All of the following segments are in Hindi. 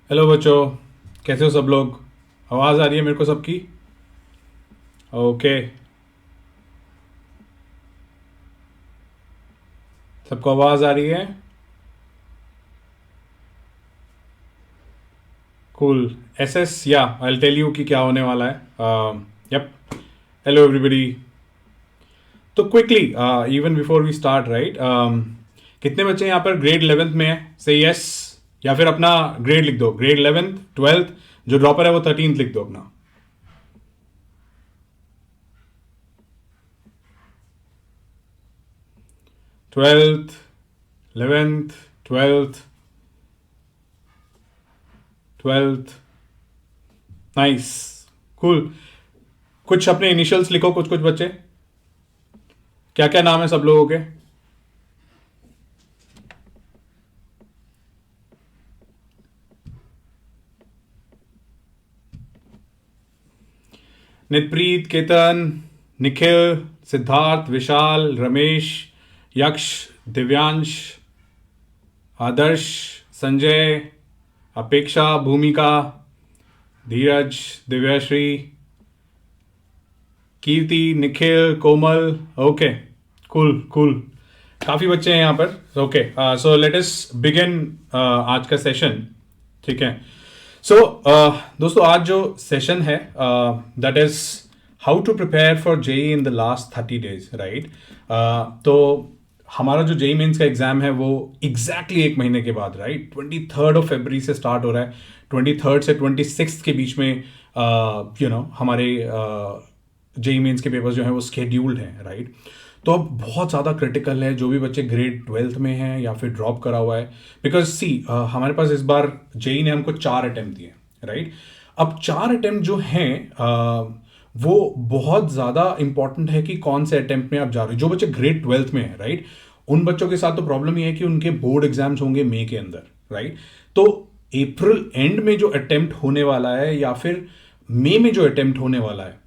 हेलो बच्चों, कैसे हो सब लोग? आवाज़ आ रही है मेरे को सबकी? ओके। सबको आवाज़ आ रही है? कूल। एसएस, या आई टेल यू कि क्या होने वाला है। यप। Hello everybody. तो quickly, even before we start, right, कितने बच्चे यहाँ पर ग्रेड 11th में है? से यस। या फिर अपना ग्रेड लिख दो, ग्रेड 11th 12th। जो ड्रॉपर है वो 13th लिख दो अपना। 12th, 11th, 12th, 12th। Nice. Cool. कुछ अपने इनिशियल्स लिखो, कुछ कुछ बच्चे। क्या क्या नाम है सब लोगों के? नितप्रीत, केतन, निखिल, सिद्धार्थ, विशाल, रमेश, यक्ष, दिव्यांश, आदर्श, संजय, अपेक्षा, भूमिका, धीरज, दिव्याश्री, कीर्ति, निखिल, कोमल। ओके। Cool cool. काफ़ी बच्चे हैं यहाँ पर। Okay, so let us begin आज का सेशन। ठीक है। सो दोस्तों, आज जो सेशन है that is how to prepare for JEE in the last 30 days, right. तो हमारा जो जेई मेंस का एग्जाम है वो एग्जैक्टली एक महीने के बाद, राइट, 23rd of February से स्टार्ट हो रहा है। 23rd से 26th के बीच में हमारे जेई मेंस के पेपर्स जो हैं वो स्केड्यूल्ड हैं, राइट। तो अब बहुत ज़्यादा क्रिटिकल है जो भी बच्चे ग्रेड 12th में हैं या फिर ड्रॉप करा हुआ है। बिकॉज सी, हमारे पास इस बार जेई ने हमको 4 अटेम्प्ट दिए, राइट। अब 4 अटेम्प्ट जो हैं वो बहुत ज़्यादा इंपॉर्टेंट है कि कौन से अटेम्प्ट में आप जा रहे हो। जो बच्चे ग्रेड 12th में हैं, राइट, उन बच्चों के साथ तो प्रॉब्लम ये है कि उनके बोर्ड एग्जाम्स होंगे मई के अंदर, राइट। तो अप्रैल एंड में जो अटेम्प्ट होने वाला है या फिर मई में जो अटेम्प्ट होने वाला है,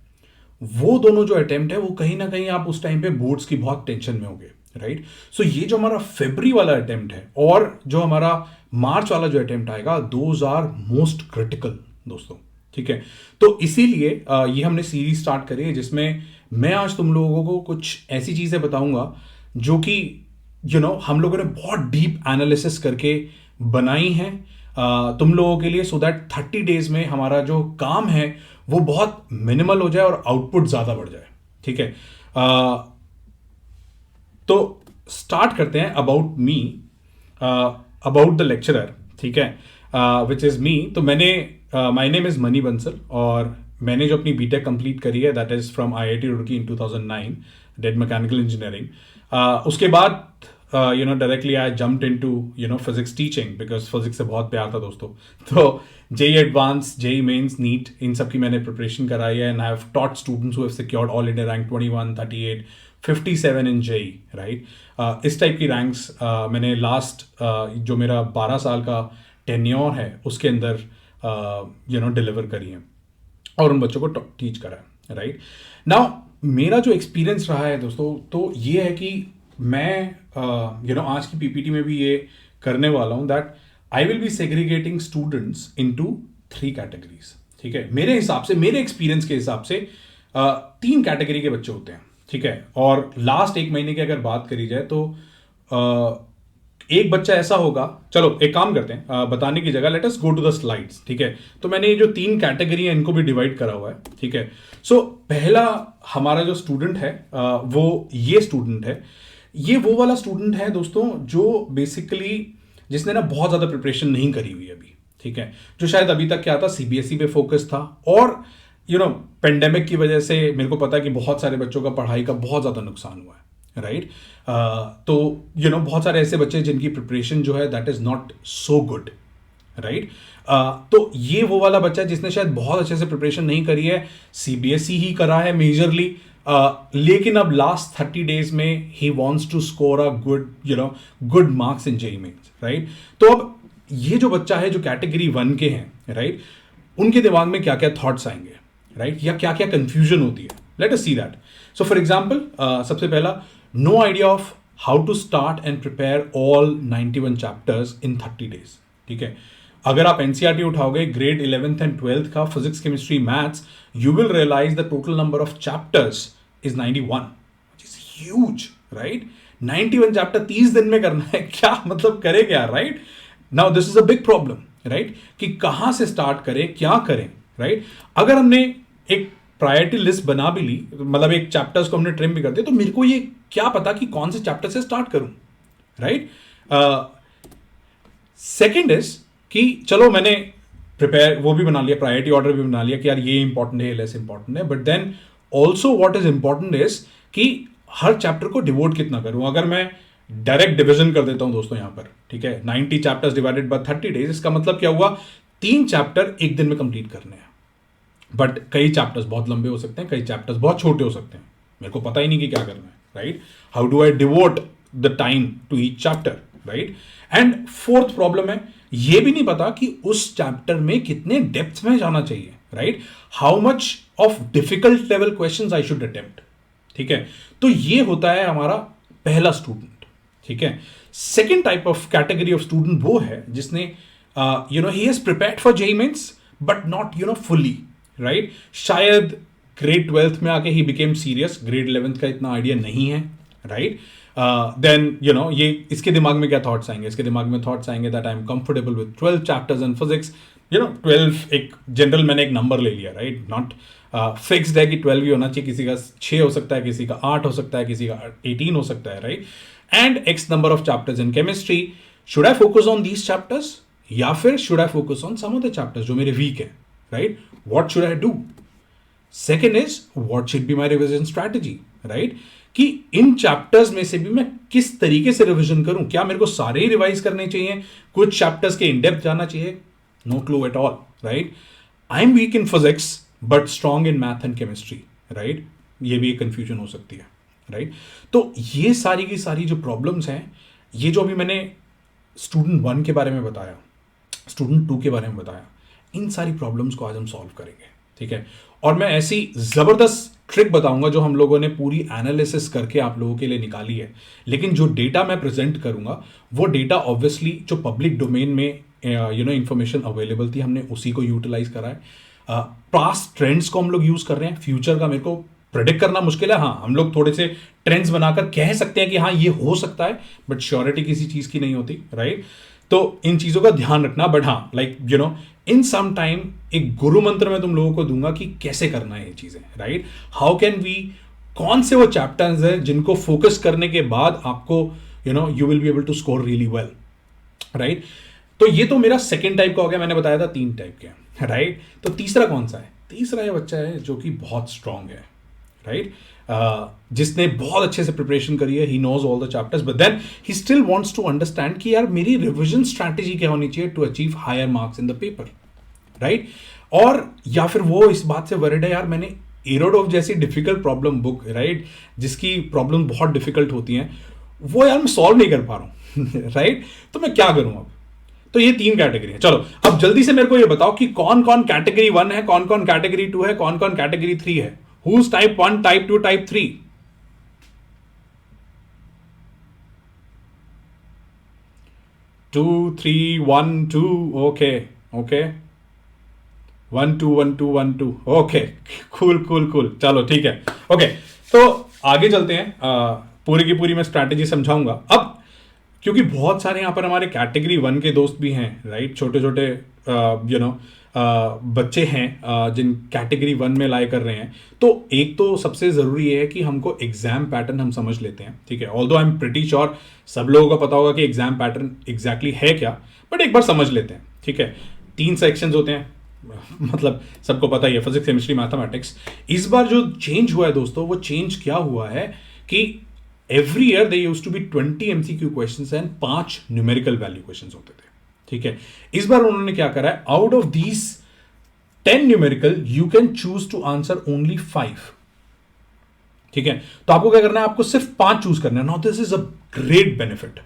वो दोनों जो अटेम्प्ट है वो कहीं ना कहीं आप उस टाइम पे बोर्ड्स की बहुत टेंशन में होंगे, राइट। सो ये जो हमारा फेब्रुअरी वाला अटेम्प्ट है और जो हमारा मार्च वाला जो अटेम्प्ट आएगा, दोज आर मोस्ट क्रिटिकल दोस्तों। ठीक है। तो इसीलिए ये हमने सीरीज स्टार्ट करी है जिसमें मैं आज तुम लोगों को कुछ ऐसी चीजें बताऊंगा जो कि हम लोगों ने बहुत डीप एनालिसिस करके बनाई हैं तुम लोगों के लिए, सो दैट 30 days में हमारा जो काम है वो बहुत मिनिमल हो जाए और आउटपुट ज्यादा बढ़ जाए। ठीक है। तो स्टार्ट करते हैं about me, about the lecturer. ठीक है। Which is me. तो मैंने, my name is Mani Bansal और मैंने जो अपनी बीटेक कंप्लीट करी है that is from IIT Roorkee in 2009, did mechanical engineering. उसके बाद directly I jumped into physics teaching because physics से बहुत प्यार था दोस्तों। तो JEE advance, JEE mains, NEET, इन सब की मैंने प्रिपरेशन कराई है and I have taught students who have secured all India rank 21, 38, 57 in JEE, right. इस टाइप की रैंक्स मैंने लास्ट जो मेरा 12 साल का टेन्योर है उसके अंदर डिलीवर करी है और उन बच्चों को टीच करा है, राइट। नाउ मेरा जो एक्सपीरियंस रहा है दोस्तों, तो ये है कि मैं आज की पीपीटी में भी ये करने वाला हूं that I will be segregating students into 3 categories. ठीक है। मेरे हिसाब से, मेरे एक्सपीरियंस के हिसाब से 3 कैटेगरी के बच्चे होते हैं। ठीक है। और लास्ट एक महीने की अगर बात करी जाए तो एक बच्चा ऐसा होगा, चलो एक काम करते हैं, बताने की जगह let us go to the slides. ठीक है। तो मैंने ये जो 3 कैटेगरी है इनको भी डिवाइड करा हुआ है। ठीक है। सो पहला हमारा जो स्टूडेंट है वो ये स्टूडेंट है। ये वो वाला स्टूडेंट है दोस्तों जो बेसिकली जिसने ना बहुत ज्यादा प्रिपरेशन नहीं करी हुई अभी। ठीक है। जो शायद अभी तक क्या था, सीबीएसई पे फोकस था और पेंडेमिक की वजह से मेरे को पता है कि बहुत सारे बच्चों का पढ़ाई का बहुत ज्यादा नुकसान हुआ है, राइट। तो बहुत सारे ऐसे बच्चे जिनकी प्रिपरेशन जो है that is not so good, right. तो ये वो वाला बच्चा जिसने शायद बहुत अच्छे से प्रिपरेशन नहीं करी है, सीबीएसई ही करा है मेजरली, लेकिन अब लास्ट 30 days में ही wants to score a good marks in JEE mains, right. तो अब ये जो बच्चा है जो कैटेगरी 1 के हैं, राइट, उनके दिमाग में क्या क्या थॉट्स आएंगे, राइट, या क्या क्या कंफ्यूजन होती है। Let us see that. So for example, सबसे पहला, no idea of how to start and prepare all 91 chapters in 30 days। ठीक है। अगर आप NCERT उठाओगे grade 11th and 12th का physics chemistry maths, you will realise the total number of chapters is 91, which is huge, right? 91 chapter 30 दिन में करना है, क्या मतलब करे क्या, right? Now this is a big problem, right? कि कहां से स्टार्ट करें, क्या करें, राइट? अगर हमने एक प्रायोरिटी लिस्ट बना भी ली, मतलब एक चैप्टर्स को हमने ट्रिम भी कर दिया, तो मेरे को ये क्या पता कि कौन से चैप्टर से स्टार्ट करूं, राइट? सेकेंड इज कि चलो मैंने प्रिपेयर वो भी बना लिया, प्रायोरिटी ऑर्डर भी बना लिया कि यार ये इंपॉर्टेंट है, लेस इंपॉर्टेंट है, but then also what is important is कि हर चैप्टर को डिवोट कितना करूं। अगर मैं डायरेक्ट डिवीजन कर देता हूं दोस्तों यहां पर, ठीक है, 90 चैप्टर्स डिवाइडेड बाय 30 डेज, इसका मतलब क्या हुआ, 3 चैप्टर एक दिन में कंप्लीट करने हैं। बट कई चैप्टर्स बहुत लंबे हो सकते हैं, कई चैप्टर्स बहुत छोटे हो सकते हैं, मेरे को पता ही नहीं कि क्या करना है, right? How do I devote the time to each chapter, right? And fourth problem है, ये भी नहीं पता कि उस चैप्टर में कितने डेप्थ में जाना चाहिए, right? How much of difficult level questions I should attempt, ठीक है? तो ये होता है हमारा पहला स्टूडेंट, ठीक है? Second type of category of student वो है जिसने ही has prepared for JEE mains but not fully, right? शायद ग्रेड 12th में आके he became serious, grade 11th का इतना आइडिया नहीं है, राइट? देन ये इसके दिमाग में क्या थॉट्स आएंगे, इसके दिमाग में थॉट्स आएंगे that I am comfortable with 12 chapters in physics, 12 एक जनरल मैंने एक नंबर ले लिया, राइट? नॉट फिक्स्ड है कि 12 ही होना चाहिए, किसी का 6 हो सकता है, किसी का 8 हो सकता है, किसी का 18 हो सकता है, right? And x number of chapters in chemistry, should I focus on these chapters या फिर should I focus on some other chapters जो मेरे वीक है, right? What should I do? Second is what should be my revision strategy, right? कि इन चैप्टर्स में से भी मैं किस तरीके से रिवीजन करूं, क्या मेरे को सारे ही रिवाइज करने चाहिए, कुछ चैप्टर्स के इन डेप्थ जाना चाहिए? No clue at all, right? I am weak in physics but strong in math and chemistry, right? ये भी एक कंफ्यूजन हो सकती है, राइट? तो ये सारी की सारी जो प्रॉब्लम्स हैं, ये जो अभी मैंने स्टूडेंट 1 के बारे में बताया, स्टूडेंट 2 के बारे में बताया, इन सारी प्रॉब्लम्स को आज हम सॉल्व करेंगे, ठीक है? और मैं ऐसी जबरदस्त ट्रिक बताऊंगा जो हम लोगों ने पूरी एनालिसिस करके आप लोगों के लिए निकाली है, लेकिन जो डेटा मैं प्रेजेंट करूंगा वो डेटा ऑब्वियसली जो पब्लिक डोमेन में इंफॉर्मेशन अवेलेबल थी, हमने उसी को यूटिलाइज करा है। पास्ट ट्रेंड्स को हम लोग यूज कर रहे हैं, फ्यूचर का मेरे को प्रेडिक्ट करना मुश्किल है। हाँ, हम लोग थोड़े से ट्रेंड्स बनाकर कह सकते हैं कि हाँ ये हो सकता है, बट श्योरिटी किसी चीज की नहीं होती, राइट? तो इन चीजों का ध्यान रखना। बट हाँ, लाइक इन सम टाइम एक गुरु मंत्र मैं तुम लोगों को दूंगा कि कैसे करना है ये चीजें, राइट? हाउ कैन वी, कौन से वो चैप्टर्स हैं जिनको फोकस करने के बाद आपको you will be able to score really well, right? तो ये तो मेरा सेकेंड टाइप का हो गया, मैंने बताया था 3 टाइप के, राइट? तो तीसरा कौन सा है? तीसरा ये बच्चा है जो कि बहुत स्ट्रांग है, राइट? जिसने बहुत अच्छे से प्रिपरेशन करी है, he knows all the chapters, but then he still wants to understand कि यार मेरी रिवीजन स्ट्रैटेजी क्या होनी चाहिए to achieve higher marks in the paper, right? और या फिर वो इस बात से वरिड है, यार मैंने एरोडोफ जैसी डिफिकल्ट प्रॉब्लम बुक, राइट, जिसकी प्रॉब्लम बहुत डिफिकल्ट होती हैं, वो यार मैं सॉल्व नहीं कर पा रहा हूं राइट? तो मैं क्या करूं अब? तो ये 3 कैटेगरी है। चलो अब जल्दी से मेरे को ये बताओ कि कौन कौन कैटेगरी 1 है, कौन कौन कैटेगरी 2 है, कौन कौन कैटेगरी 3 है? Who's type 1, type 2, type 3? Two, three, 1, 2. Okay, okay. 1, 2, 1, 2, 1, 2. Okay, cool. चलो ठीक है। Okay, तो आगे चलते हैं। पूरी की पूरी मैं स्ट्रैटेजी समझाऊंगा अब, क्योंकि बहुत सारे यहाँ पर हमारे कैटेगरी 1 के दोस्त भी हैं, राइट? छोटे छोटे बच्चे हैं जिन कैटेगरी 1 में लाई कर रहे हैं। तो एक तो सबसे ज़रूरी है कि हमको एग्जाम पैटर्न हम समझ लेते हैं, ठीक है? Although I am pretty sure सब लोगों को पता होगा कि एग्जाम पैटर्न एग्जैक्टली है क्या, बट एक बार समझ लेते हैं, ठीक है? 3 सेक्शंस होते हैं, मतलब सबको पता ही है, फिजिक्स, केमिस्ट्री, मैथमेटिक्स। इस बार जो चेंज हुआ है दोस्तों, वो चेंज क्या हुआ है कि every year they used to be 20 MCQ questions and 5 numerical value questions होते थे, ठीक है? इस बार उन्होंने क्या करा है, out of these 10 numerical you can choose to answer only 5, ठीक है? तो आपको क्या करना है, आपको सिर्फ 5 चूज करना है। Now this is a great benefit,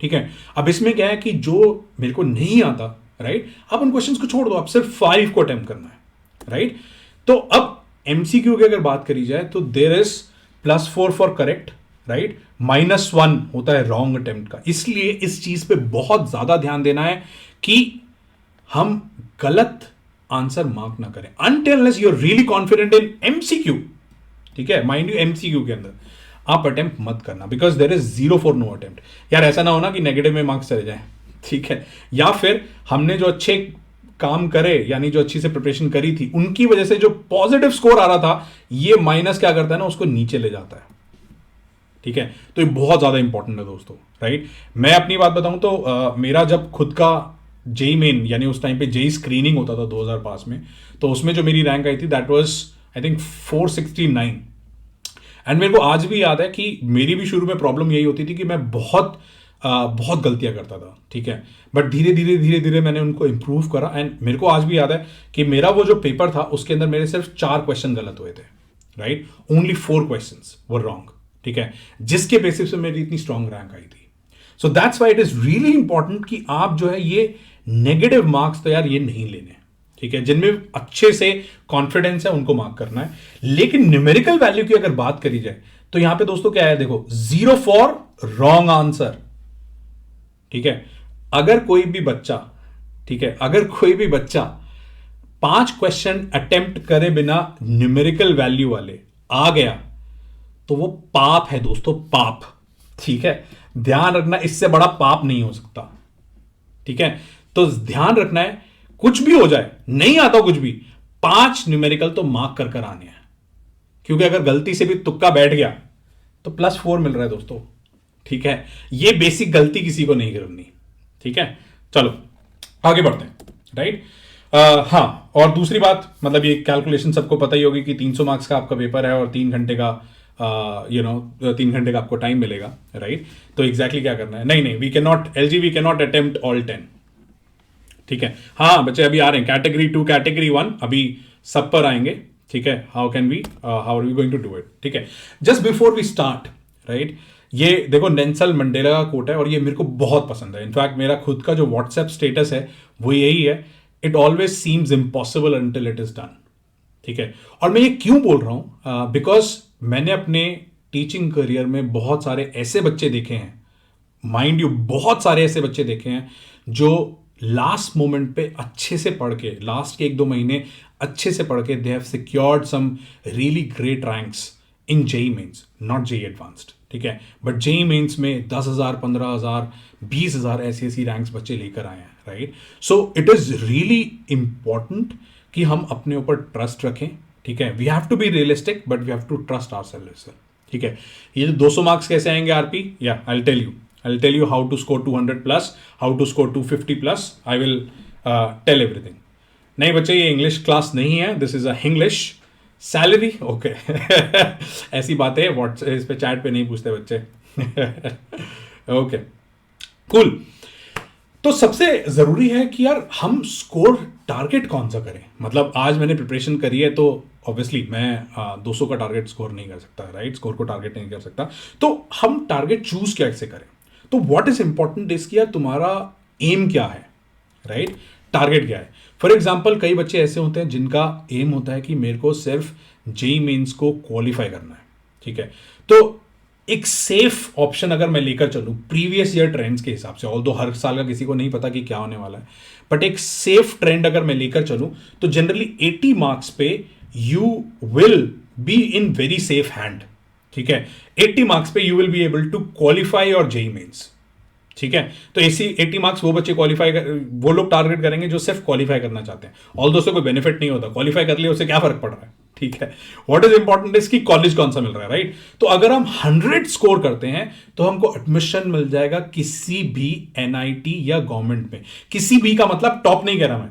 ठीक है? अब इसमें क्या है कि जो मेरे को नहीं आता, राइट, आप उन क्वेश्चंस को छोड़ दो, आप सिर्फ 5 को अटेम्प्ट करना है, राइट? तो अब एमसीक्यू की अगर बात करी जाए तो there is +4 for correct, right, -1 होता है रॉन्ग अटेम्प्ट का। इसलिए इस चीज पे बहुत ज्यादा ध्यान देना है कि हम गलत आंसर मार्क ना करें until unless you are really confident in MCQ. ठीक है, माइंड यू एमसीक्यू के अंदर आप अटेम्प्ट मत करना, because there is 0 for no attempt. यार ऐसा ना होना कि नेगेटिव में मार्क्स चले जाए, ठीक है, या फिर हमने जो अच्छे काम करे यानी जो अच्छी से प्रिपरेशन करी थी उनकी वजह से जो पॉजिटिव स्कोर आ रहा था, ये माइनस क्या करता है ना, उसको नीचे ले जाता है। ठीक है, तो ये बहुत ज्यादा इंपॉर्टेंट है दोस्तों, राइट। मैं अपनी बात बताऊं तो मेरा जब खुद का जेई मेन यानी उस टाइम पे जेई स्क्रीनिंग होता था 2005 में, तो उसमें जो मेरी रैंक आई थी that was I think 469। And मेरे को आज भी याद है कि मेरी भी शुरू में प्रॉब्लम यही होती थी कि मैं बहुत गलतियां करता था, ठीक है, बट धीरे धीरे धीरे धीरे मैंने उनको इंप्रूव करा। एंड मेरे को आज भी याद है कि मेरा वो जो पेपर था उसके अंदर मेरे सिर्फ 4 क्वेश्चन गलत हुए थे, right, only 4 questions were wrong, ठीक है, जिसके बेसिस पे मेरी इतनी स्ट्रांग रैंक आई थी। So that's why it is really important कि आप जो है ये नेगेटिव मार्क्स तो यार ये नहीं लेने, ठीक है, जिनमें अच्छे से कॉन्फिडेंस है उनको मार्क करना है। लेकिन न्यूमेरिकल वैल्यू की अगर बात करी जाए तो यहां पे दोस्तों क्या है, देखो 0 फॉर रॉन्ग आंसर, ठीक है। अगर कोई भी बच्चा, ठीक है, अगर कोई भी बच्चा 5 क्वेश्चन अटेम्प्ट करे बिना न्यूमेरिकल वैल्यू वाले आ गया तो वो पाप है दोस्तों, पाप, ठीक है, ध्यान रखना, इससे बड़ा पाप नहीं हो सकता, ठीक है। तो ध्यान रखना है, कुछ भी हो जाए, नहीं आता कुछ भी, 5 न्यूमेरिकल तो मार्क कर कर आने हैं, क्योंकि अगर गलती से भी तुक्का बैठ गया तो +4 मिल रहा है दोस्तों, ठीक है। ये बेसिक गलती किसी को नहीं करनी, ठीक है। चलो आगे बढ़ते हैं, राइट। हाँ, और दूसरी बात, मतलब ये कैलकुलेशन सबको पता ही होगी कि 300 मार्क्स का आपका पेपर है और 3 घंटे का 3 घंटे का आपको टाइम मिलेगा, राइट। तो एग्जैक्टली क्या करना है, नहीं we can not attempt all 10, ठीक है। हाँ बच्चे अभी आ रहे हैं, कैटेगरी 2 कैटेगरी 1 अभी सब पर आएंगे, ठीक है। How are we going to do it, ठीक है। Just before we start, right, ये देखो नेल्सन मंडेला का कोट है और ये मेरे को बहुत पसंद है। इनफैक्ट मेरा खुद का जो व्हाट्सएप स्टेटस है वो यही है, it always seems impossible until it is done, ठीक है। और मैं ये क्यों बोल रहा हूं, बिकॉज मैंने अपने टीचिंग करियर में बहुत सारे ऐसे बच्चे देखे हैं, माइंड यू, बहुत सारे ऐसे बच्चे देखे हैं जो लास्ट मोमेंट पे अच्छे से पढ़ के, लास्ट के 1-2 महीने अच्छे से पढ़ के, they have secured some really great ranks in JEE Mains, not JEE Advanced, ठीक है, बट जेई मेंस में 10,000, 15,000, 20,000 ऐसी रैंक्स बच्चे लेकर आए हैं, right. So it is really important कि हम अपने ऊपर ट्रस्ट रखें, ठीक है। We have to be realistic but we have to trust ourselves, ठीक है। ये जो 200 मार्क्स कैसे आएंगे आरपी, या I will tell you how to score 200+, how to score 250+, I will tell everything। नहीं बच्चे, ये इंग्लिश क्लास नहीं है, this is a Hinglish salary, okay. ऐसी बातें इस पे चैट पे नहीं पूछते बच्चे। Okay, cool. तो सबसे जरूरी है कि यार हम स्कोर टारगेट कौन सा करें। मतलब आज मैंने प्रिपरेशन करी है तो ऑब्वियसली मैं 200 का टारगेट स्कोर नहीं कर सकता, राइट, स्कोर को टारगेट नहीं कर सकता, तो हम टारगेट चूज कैसे करें। तो व्हाट इज इंपॉर्टेंट इज कि यार तुम्हारा एम क्या है, राइट, टारगेट क्या है। फॉर एग्जाम्पल कई बच्चे ऐसे होते हैं जिनका एम होता है कि मेरे को सिर्फ जेई मेंस को क्वालिफाई करना है, ठीक है। तो एक सेफ ऑप्शन अगर मैं लेकर चलूं प्रीवियस ईयर ट्रेंड्स के हिसाब से, ऑल्दो हर साल का किसी को नहीं पता कि क्या होने वाला है, बट एक सेफ ट्रेंड अगर मैं लेकर चलूं तो जनरली 80 मार्क्स पे you will be in very safe hand, ठीक है। 80 मार्क्स पे you will be able to qualify और जेई मेंस, ठीक है। तो ऐसी 80 मार्क्स वो बच्चे वो लोग टारगेट करेंगे जो सिर्फ क्वालिफाई करना चाहते हैं, ऑल्दो उससे कोई बेनिफिट नहीं होता, क्वालिफाई कर लिया उससे क्या फर्क पड़ रहा है, ठीक है। व्हाट इज इंपॉर्टेंट इज कि कॉलेज कौन सा मिल रहा है, राइट। तो अगर हम 100 स्कोर करते हैं तो हमको एडमिशन मिल जाएगा किसी भी एनआईटी या गवर्नमेंट में। किसी भी का मतलब टॉप नहीं कह रहा मैं,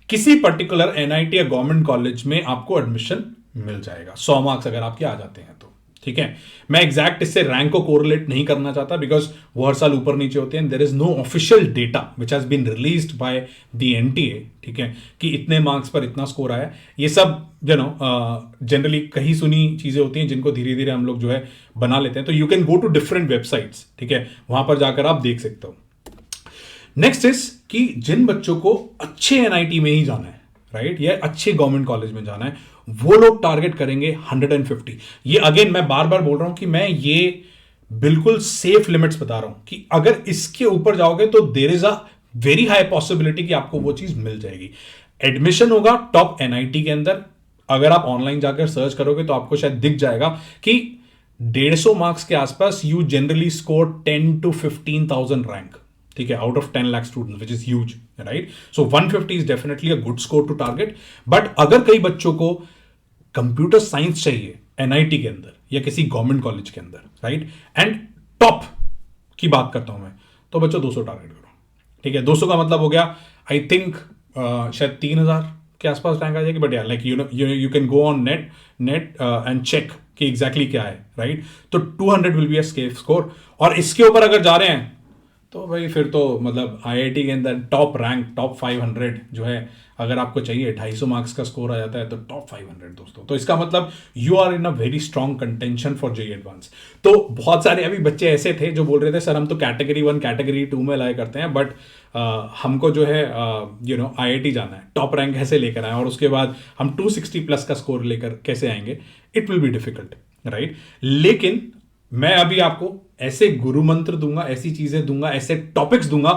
किसी पर्टिकुलर एनआईटी या गवर्नमेंट कॉलेज में आपको एडमिशन मिल जाएगा 100 मार्क्स अगर आपके आ जाते हैं तो, ठीक है। मैं एग्जैक्ट इससे रैंक को कोरिलेट नहीं करना चाहता बिकॉज वो हर साल ऊपर नीचे होते हैं, there is no official data which has been released by the NTA, ठीक है, कि इतने मार्क्स पर इतना स्कोर आया। ये सब जनरली कहीं सुनी चीजें होती हैं जिनको धीरे धीरे हम लोग जो है बना लेते हैं। तो you can go to different websites, ठीक है, वहां पर जाकर आप देख सकते हो। नेक्स्ट इज कि जिन बच्चों को अच्छे एनआईटी में ही जाना है, राइट, या अच्छे गवर्नमेंट कॉलेज में जाना है, वो लोग टारगेट करेंगे 150। ये अगेन मैं बार बार बोल रहा हूं कि मैं ये बिल्कुल सेफ लिमिट्स बता रहा हूं कि अगर इसके ऊपर जाओगे तो there is a very high possibility कि आपको वो चीज मिल जाएगी। एडमिशन होगा टॉप एनआईटी के अंदर। अगर आप ऑनलाइन जाकर सर्च करोगे तो आपको शायद दिख जाएगा कि 150 मार्क्स के आसपास you generally score 10 to 15,000 rank, ठीक है, out of 10 lakh students, which is huge, right. So 150 is definitely a good score to target. But अगर कई बच्चों को कंप्यूटर साइंस चाहिए एनआईटी के अंदर या किसी गवर्नमेंट कॉलेज के अंदर, राइट, एंड टॉप की बात करता हूं मैं, तो बच्चों 200 टारगेट करो, ठीक है। 200 का मतलब हो गया आई थिंक शायद 3,000 के आसपास रैंक आ जाएगी। बट यार like you can go on net and check कि एग्जैक्टली क्या है, राइट। तो 200 will be a safe score. और इसके ऊपर अगर जा रहे हैं तो भाई फिर तो मतलब आईआईटी के अंदर टॉप रैंक, टॉप 500 जो है, अगर आपको चाहिए 250 मार्क्स का स्कोर आ जाता है तो टॉप 500 दोस्तों, तो इसका मतलब you are in a very strong contention for JEE Advance. तो बहुत सारे अभी बच्चे ऐसे थे जो बोल रहे थे सर हम तो कैटेगरी 1 कैटेगरी 2 में लाया करते हैं, बट हमको जो है आईआईटी जाना है, टॉप रैंक कैसे लेकर आए और उसके बाद हम 260 प्लस का स्कोर लेकर कैसे आएंगे, it will be difficult, right. लेकिन मैं अभी आपको ऐसे गुरु मंत्र दूंगा, ऐसी चीजें दूंगा, ऐसे टॉपिक्स दूंगा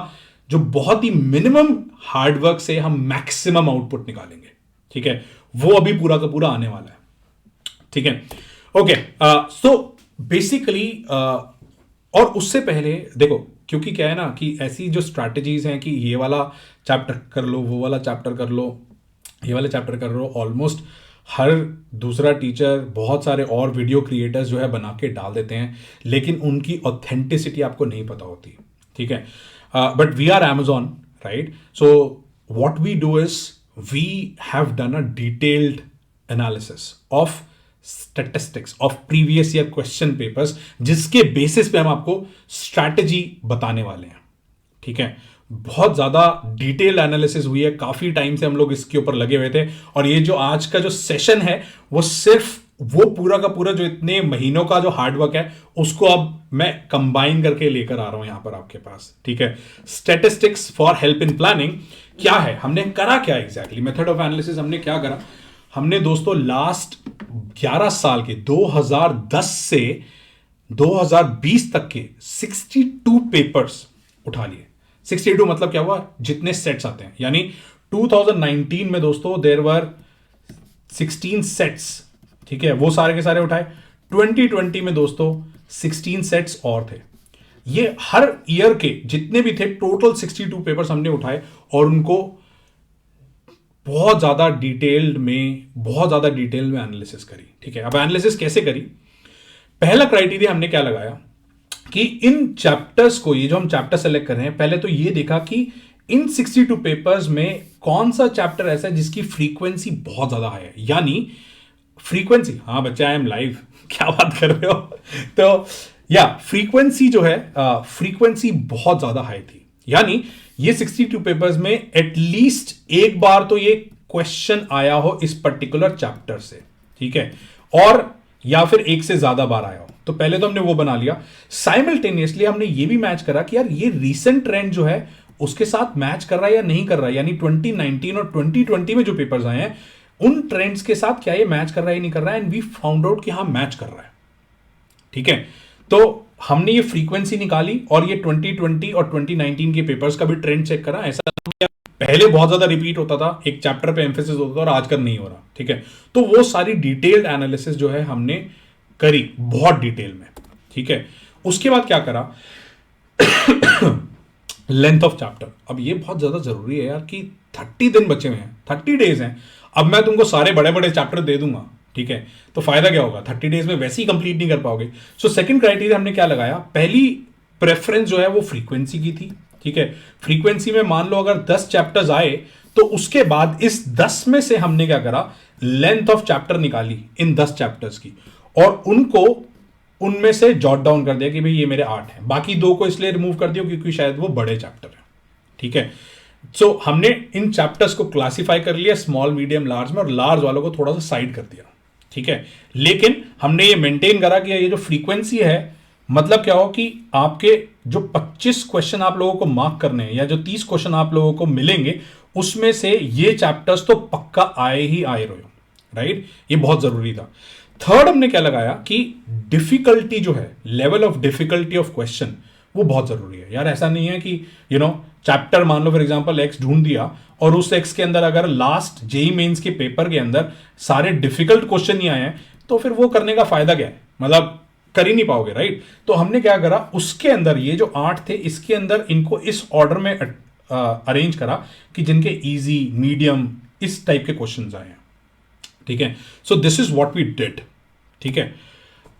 जो बहुत ही मिनिमम हार्डवर्क से हम मैक्सिमम आउटपुट निकालेंगे, ठीक है। वो अभी पूरा का पूरा आने वाला है, ठीक है। ओके, सो बेसिकली और उससे पहले देखो, क्योंकि क्या है ना कि ऐसी जो स्ट्रैटेजीज हैं कि ये वाला चैप्टर कर लो, वो वाला चैप्टर कर लो, ये वाला चैप्टर कर लो, ऑलमोस्ट हर दूसरा टीचर, बहुत सारे और वीडियो क्रिएटर्स जो है बना के डाल देते हैं, लेकिन उनकी ऑथेंटिसिटी आपको नहीं पता होती, ठीक है। But we are Amazon, right? So what we do is we have done a detailed analysis of statistics of previous year question papers, जिसके बेसिस पे हम आपको स्ट्रैटेजी बताने वाले हैं, ठीक है। बहुत ज्यादा डिटेल एनालिसिस हुई है, काफी टाइम से हम लोग इसके ऊपर लगे हुए थे, और ये जो आज का जो सेशन है वो सिर्फ वो पूरा का पूरा जो इतने महीनों का जो हार्डवर्क है उसको अब मैं कंबाइन करके लेकर आ रहा हूं यहां पर आपके पास, ठीक है। Statistics for help in planning क्या है, हमने करा क्या एग्जैक्टली, मेथड ऑफ एनालिसिस हमने क्या करा। हमने दोस्तों लास्ट 11 साल के 2010 से 2020 तक के 62 पेपर्स उठा लिए। 62 मतलब क्या हुआ, जितने सेट्स आते हैं, यानी 2019 में दोस्तों देयर वर 16 सेट्स, ठीक है, वो सारे के सारे उठाए। 2020 में दोस्तों 16 सेट्स और थे। ये हर ईयर के जितने भी थे टोटल 62 पेपर्स हमने उठाए और उनको बहुत ज्यादा डिटेल में एनालिसिस करी, ठीक है। अब एनालिसिस कैसे करी, पहला क्राइटेरिया हमने क्या लगाया कि इन चैप्टर्स को, ये जो हम चैप्टर सेलेक्ट कर रहे हैं, पहले तो ये देखा कि इन 62 पेपर्स में कौन सा चैप्टर ऐसा है जिसकी फ्रीक्वेंसी बहुत ज्यादा है, यानी फ्रीक्वेंसी, हाँ बच्चा आई एम लाइव, क्या बात कर रहे हो, तो या फ्रीक्वेंसी जो है, फ्रीक्वेंसी बहुत ज्यादा हाई थी, यानी ये 62 पेपर्स में एटलीस्ट एक बार तो ये क्वेश्चन आया हो इस पर्टिकुलर चैप्टर से, ठीक है, और या फिर एक से ज्यादा बार आया हो। तो पहले तो हमने वो बना लिया। साइमल्टेनियसली हमने ये भी मैच करा कि यार ये रीसेंट ट्रेंड जो है उसके साथ मैच कर रहा है या नहीं कर रहा है, यानी 2019 और 2020 में जो पेपर्स आए हैं उन ट्रेंड्स के साथ क्या ये मैच कर रहा है नहीं कर रहा है, एंड वी फाउंड आउट कि हाँ मैच कर रहा है, ठीक है। तो हमने ये फ्रीक्वेंसी निकाली और ये 2020 और 2019 के पेपर्स का भी ट्रेंड चेक करा। ऐसा पहले बहुत ज्यादा रिपीट होता था, एक चैप्टर पे एम्फेसिस होता था और आजकल नहीं हो रहा, ठीक है। तो वो सारी डिटेल्ड एनालिसिस जो है हमने करी बहुत डिटेल में, ठीक है। उसके बाद क्या करा, लेंथ ऑफ चैप्टर। अब ये बहुत ज्यादा जरूरी है यार कि 30 दिन बचे हुए हैं, 30 डेज हैं। अब मैं तुमको सारे बड़े बड़े चैप्टर दे दूंगा, ठीक है, तो फायदा क्या होगा, 30 डेज में वैसे ही कंप्लीट नहीं कर पाओगे। सो सेकंड क्राइटेरिया हमने क्या लगाया, पहली प्रेफरेंस जो है वो फ्रीक्वेंसी की थी, ठीक है। फ्रीक्वेंसी में मान लो अगर 10 चैप्टर्स आए तो उसके बाद इस 10 में से हमने क्या करा, लेंथ ऑफ चैप्टर निकाली इन 10 चैप्टर्स की और उनको उनमें से जॉट डाउन कर दिया कि भाई ये मेरे 8 हैं, बाकी 2 को इसलिए रिमूव कर दिया क्योंकि शायद वो बड़े चैप्टर है, ठीक है। सो हमने इन चैप्टर्स को क्लासिफाई कर लिया स्मॉल मीडियम लार्ज में, और लार्ज वालों को थोड़ा सा साइड कर दिया, ठीक है। लेकिन हमने ये मेंटेन करा कि ये जो फ्रीक्वेंसी है, मतलब क्या हो कि आपके जो 25 क्वेश्चन आप लोगों को मार्क करने हैं या जो 30 क्वेश्चन आप लोगों को मिलेंगे उसमें से ये चैप्टर्स तो पक्का आए ही आए रहे, राइट। ये बहुत जरूरी था। थर्ड हमने क्या लगाया कि डिफिकल्टी जो है, level of difficulty of question, वो बहुत जरूरी है यार। ऐसा नहीं है कि चैप्टर मान लो फॉर एग्जांपल एक्स ढूंढ दिया और उस एक्स के अंदर अगर लास्ट जेई मेंस के पेपर के अंदर सारे डिफिकल्ट क्वेश्चन ही आए हैं तो फिर वो करने का फायदा क्या है, मतलब कर ही नहीं पाओगे, राइट। तो हमने क्या करा, उसके अंदर ये जो 8 थे इसके अंदर इनको इस ऑर्डर में अरेंज करा कि जिनके इजी मीडियम इस टाइप के क्वेश्चंस आए हैं, ठीक है। So this is what we did, ठीक है।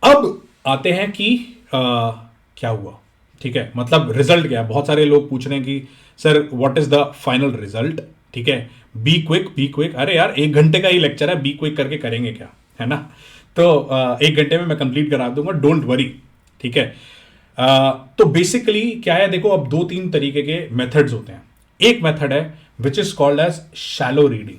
अब आते हैं कि क्या हुआ, ठीक है, मतलब रिजल्ट क्या है। बहुत सारे लोग पूछ रहे हैं कि sir what is the final result, ठीक है। बी क्विक, अरे यार 1 घंटे का ही लेक्चर है, बी क्विक करके करेंगे क्या, है ना। तो 1 घंटे में मैं कंप्लीट करा दूंगा, डोंट वरी, ठीक है। तो बेसिकली क्या है, देखो अब 2-3 तरीके के मेथड्स होते हैं। एक मेथड है which is called as shallow reading.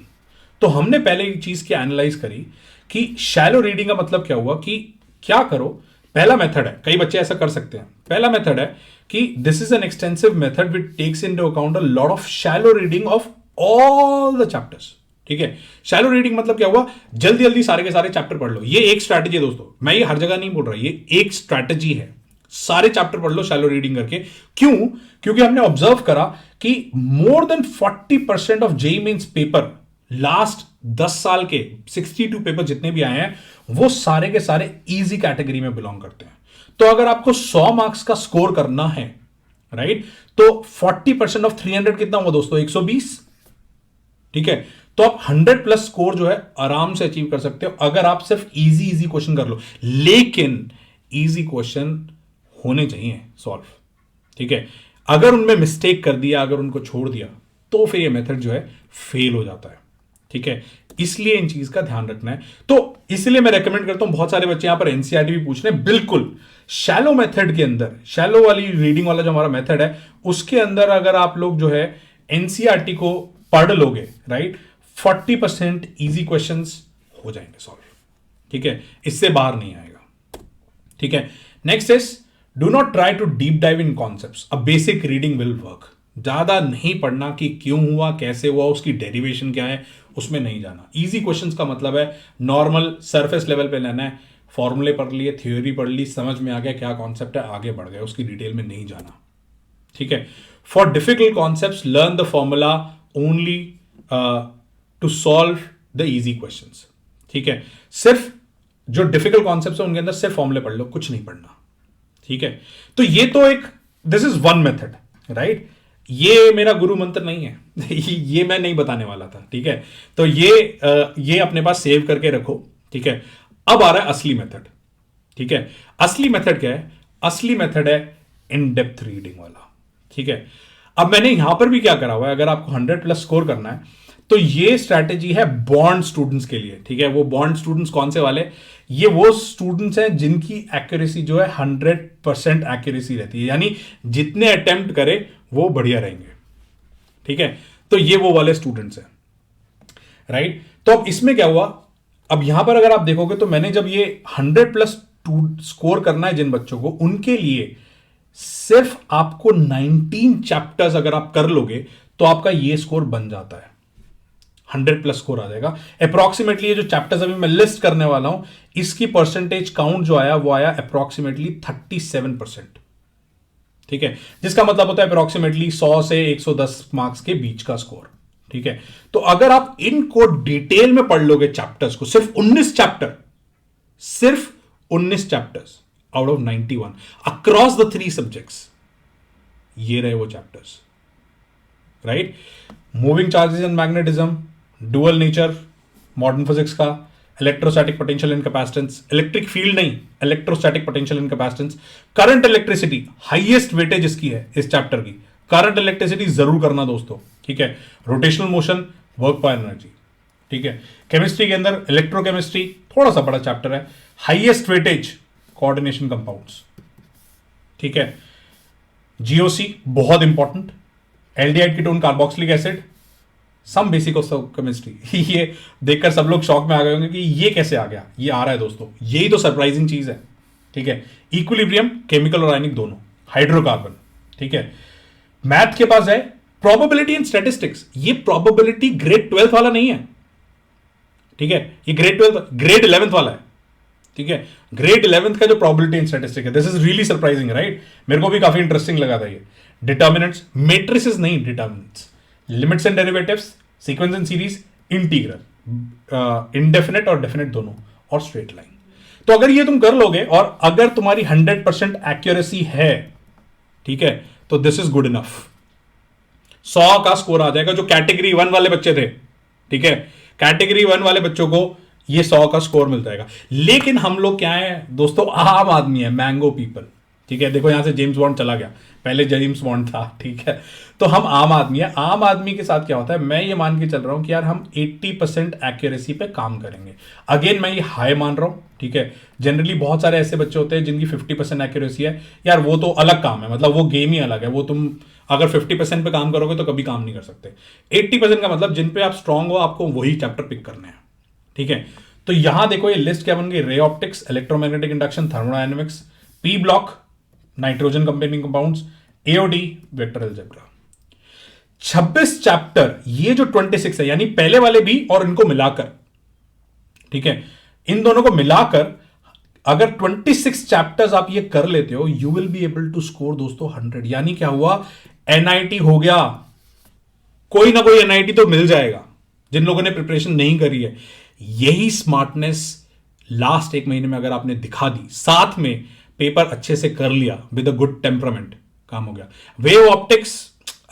तो हमने पहले एक चीज की एनालाइज करी कि शैलो रीडिंग का मतलब क्या हुआ कि क्या करो। पहला मेथड है, कई बच्चे ऐसा कर सकते हैं, पहला मेथड है कि this is an extensive method which takes into account a lot of shallow reading of all the chapters, ठीक है। शैलो रीडिंग मतलब क्या हुआ, जल्दी जल्दी सारे के सारे चैप्टर पढ़ लो। ये एक स्ट्रैटेजी है दोस्तों, मैं ये हर जगह नहीं बोल रहा, ये एक स्ट्रैटेजी है। सारे चैप्टर पढ़ लो शैलो रीडिंग करके। क्यों? क्योंकि हमने ऑब्जर्व करा कि more than 40% of JEE Mains paper last 10 साल के 62 पेपर जितने भी आए हैं वो सारे के सारे इजी कैटेगरी में बिलोंग करते हैं। तो अगर आपको 100 मार्क्स का स्कोर करना है, राइट, तो 40% ऑफ 300 कितना हुआ दोस्तों, 120, ठीक है। तो आप 100 प्लस स्कोर जो है आराम से अचीव कर सकते हो अगर आप सिर्फ इजी क्वेश्चन कर लो। लेकिन इजी क्वेश्चन होने चाहिए सॉल्व, ठीक है। अगर उनमें मिस्टेक कर दिया, अगर उनको छोड़ दिया, तो फिर ये मेथड जो है फेल हो जाता है, ठीक है। इसलिए इन चीज का ध्यान रखना है। तो इसलिए मैं रेकमेंड करता हूं, बहुत सारे बच्चे यहां पर एनसीईआरटी भी पूछ रहे हैं, बिल्कुल शैलो मेथड के अंदर, शैलो वाली रीडिंग वाला जो हमारा मेथड है उसके अंदर अगर आप लोग जो है एनसीईआरटी को पढ़ लोगे, राइट, 40% इजी क्वेश्चंस हो जाएंगे सॉल्व, ठीक है। इससे बाहर नहीं आएगा, ठीक है। Next is do not try to deep dive in concepts, a basic reading will work. ज्यादा नहीं पढ़ना कि क्यों हुआ, कैसे हुआ, उसकी डेरिवेशन क्या है, उसमें नहीं जाना। इजी क्वेश्चंस का मतलब है नॉर्मल सरफेस लेवल पे लेना है, फॉर्मूले पढ़ लिए, थ्योरी पढ़ ली, समझ में आ गया क्या कॉन्सेप्ट है, आगे बढ़ गए, उसकी डिटेल में नहीं जाना, ठीक है। For difficult concepts learn the formula only to solve the easy questions, ठीक है। सिर्फ जो डिफिकल्ट कॉन्सेप्ट्स है उनके अंदर सिर्फ फॉर्मूले पढ़ लो, कुछ नहीं पढ़ना, ठीक है। तो ये तो एक, this is one method, right. ये मेरा गुरु मंत्र नहीं है ये मैं नहीं बताने वाला था, ठीक है। तो ये अपने पास सेव करके रखो, ठीक है। अब आ रहा है असली मेथड, ठीक है। असली मेथड क्या है? असली मेथड है इन डेप्थ रीडिंग वाला, ठीक है। अब मैंने यहां पर भी क्या करा हुआ है, अगर आपको 100 प्लस स्कोर करना है तो ये स्ट्रैटेजी है बॉन्ड स्टूडेंट्स के लिए, ठीक है। वो बॉन्ड स्टूडेंट्स कौन से वाले? ये वो स्टूडेंट्स हैं जिनकी एक्यूरेसी जो है 100% एक्यूरेसी रहती है, यानी जितने अटेम्प्ट करे वो बढ़िया रहेंगे, ठीक है। तो ये वो वाले स्टूडेंट्स हैं, राइट। तो अब इसमें क्या हुआ, अब यहां पर अगर आप देखोगे तो मैंने जब ये 100 प्लस स्कोर करना है जिन बच्चों को, उनके लिए सिर्फ आपको 19 चैप्टर्स अगर आप कर लोगे तो आपका ये स्कोर बन जाता है, 100 प्लस स्कोर आ जाएगा अप्रोक्सीमेटली। ये जो चैप्टर्स अभी मैं लिस्ट करने वाला हूं इसकी परसेंटेज काउंट जो आया वो आया अप्रोक्सीमेटली 37%, ठीक है। जिसका मतलब होता है अप्रोक्सीमेटली 100 से 110 मार्क्स के बीच का स्कोर, ठीक है। तो अगर आप इनको डिटेल में पढ़ लोगे चैप्टर्स को, सिर्फ 19 चैप्टर, सिर्फ 19 chapters out of 91 across the 3 subjects, ये रहे वो chapters, right. Moving charges and magnetism, dual nature modern physics का, electrostatic potential and capacitance, electric field नहीं, electrostatic potential and capacitance, current electricity, highest weightage इसकी है इस चैप्टर की, करंट इलेक्ट्रिसिटी जरूर करना दोस्तों, ठीक है। रोटेशनल मोशन, वर्क पर एनर्जी, ठीक है। केमिस्ट्री के अंदर इलेक्ट्रोकेमिस्ट्री थोड़ा सा बड़ा चैप्टर है, हाईएस्ट वेटेज कोऑर्डिनेशन कंपाउंड्स, ठीक है। जीओसी बहुत important, aldehyde ketone carboxylic acid, some basic of chemistry ये देखकर सब लोग शॉक में आ गए होंगे कि ये कैसे आ गया, ये आ रहा है दोस्तों, यही तो सरप्राइजिंग चीज है, ठीक है। इक्विलिब्रियम, केमिकल और आयनिक दोनों, हाइड्रोकार्बन, ठीक है। मैथ के पास है प्रोबेबिलिटी एंड स्टैटिस्टिक्स, ये प्रोबेबिलिटी ग्रेड 12 वाला नहीं है, ठीक है, ये ग्रेड 11 वाला है, ठीक है। ग्रेड 11th का जो प्रोबेबिलिटी एंड स्टैटिस्टिक है, this is really surprising right, मेरे को भी काफी इंटरेस्टिंग लगा था ये। डिटर्मिनेंट्स, मेट्रिसेस नहीं, determinants, limits and derivatives, sequence and series, integral, indefinite और डेफिनेट दोनों, और स्ट्रेट लाइन। तो अगर ये तुम कर लोगे और अगर तुम्हारी 100% एक्यूरेसी है, ठीक है, तो दिस इज गुड इनफ। 100 का स्कोर आ जाएगा जो कैटेगरी 1 वाले बच्चे थे, ठीक है, कैटेगरी 1 वाले बच्चों को ये 100 का स्कोर मिल जाएगा। लेकिन हम लोग क्या है दोस्तों, आम आदमी है, मैंगो पीपल, ठीक है। देखो यहां से जेम्स बॉन्ड चला गया, पहले जेम्स बॉन्ड था, ठीक है। तो हम आम आदमी है, आम आदमी के साथ क्या होता है, मैं ये मान के चल रहा हूं कि यार हम 80% एक्यूरेसी पे काम करेंगे। अगेन मैं ये हाई मान रहा हूं, ठीक है। जनरली बहुत सारे ऐसे बच्चे होते हैं जिनकी 50% एक्यूरेसी है, यार वो तो अलग काम है, मतलब वो गेम ही अलग है, वो तुम अगर 50% पे काम करोगे तो कभी काम नहीं कर सकते। 80% का मतलब जिन पे आप स्ट्रांग हो, आपको वही चैप्टर पिक करने हैं, ठीक है। तो यहां देखो ये लिस्ट क्या बन गई, ray optics, electromagnetic induction, thermodynamics, P block, nitrogen compounding compounds, AOD, vector algebra. 26 chapter, ये जो 26 है यानी पहले वाले भी और इनको मिलाकर, ठीक है, इन दोनों को मिलाकर अगर 26 चैप्टर्स आप ये कर लेते हो, you will be able to score दोस्तों 100। यानी क्या हुआ, एनआईटी हो गया, कोई ना कोई एनआईटी तो मिल जाएगा जिन लोगों ने प्रिपरेशन नहीं करी है। यही स्मार्टनेस लास्ट एक महीने में अगर आपने दिखा दी, साथ में पेपर अच्छे से कर लिया विद अ गुड टेम्परामेंट, काम हो गया। वेव ऑप्टिक्स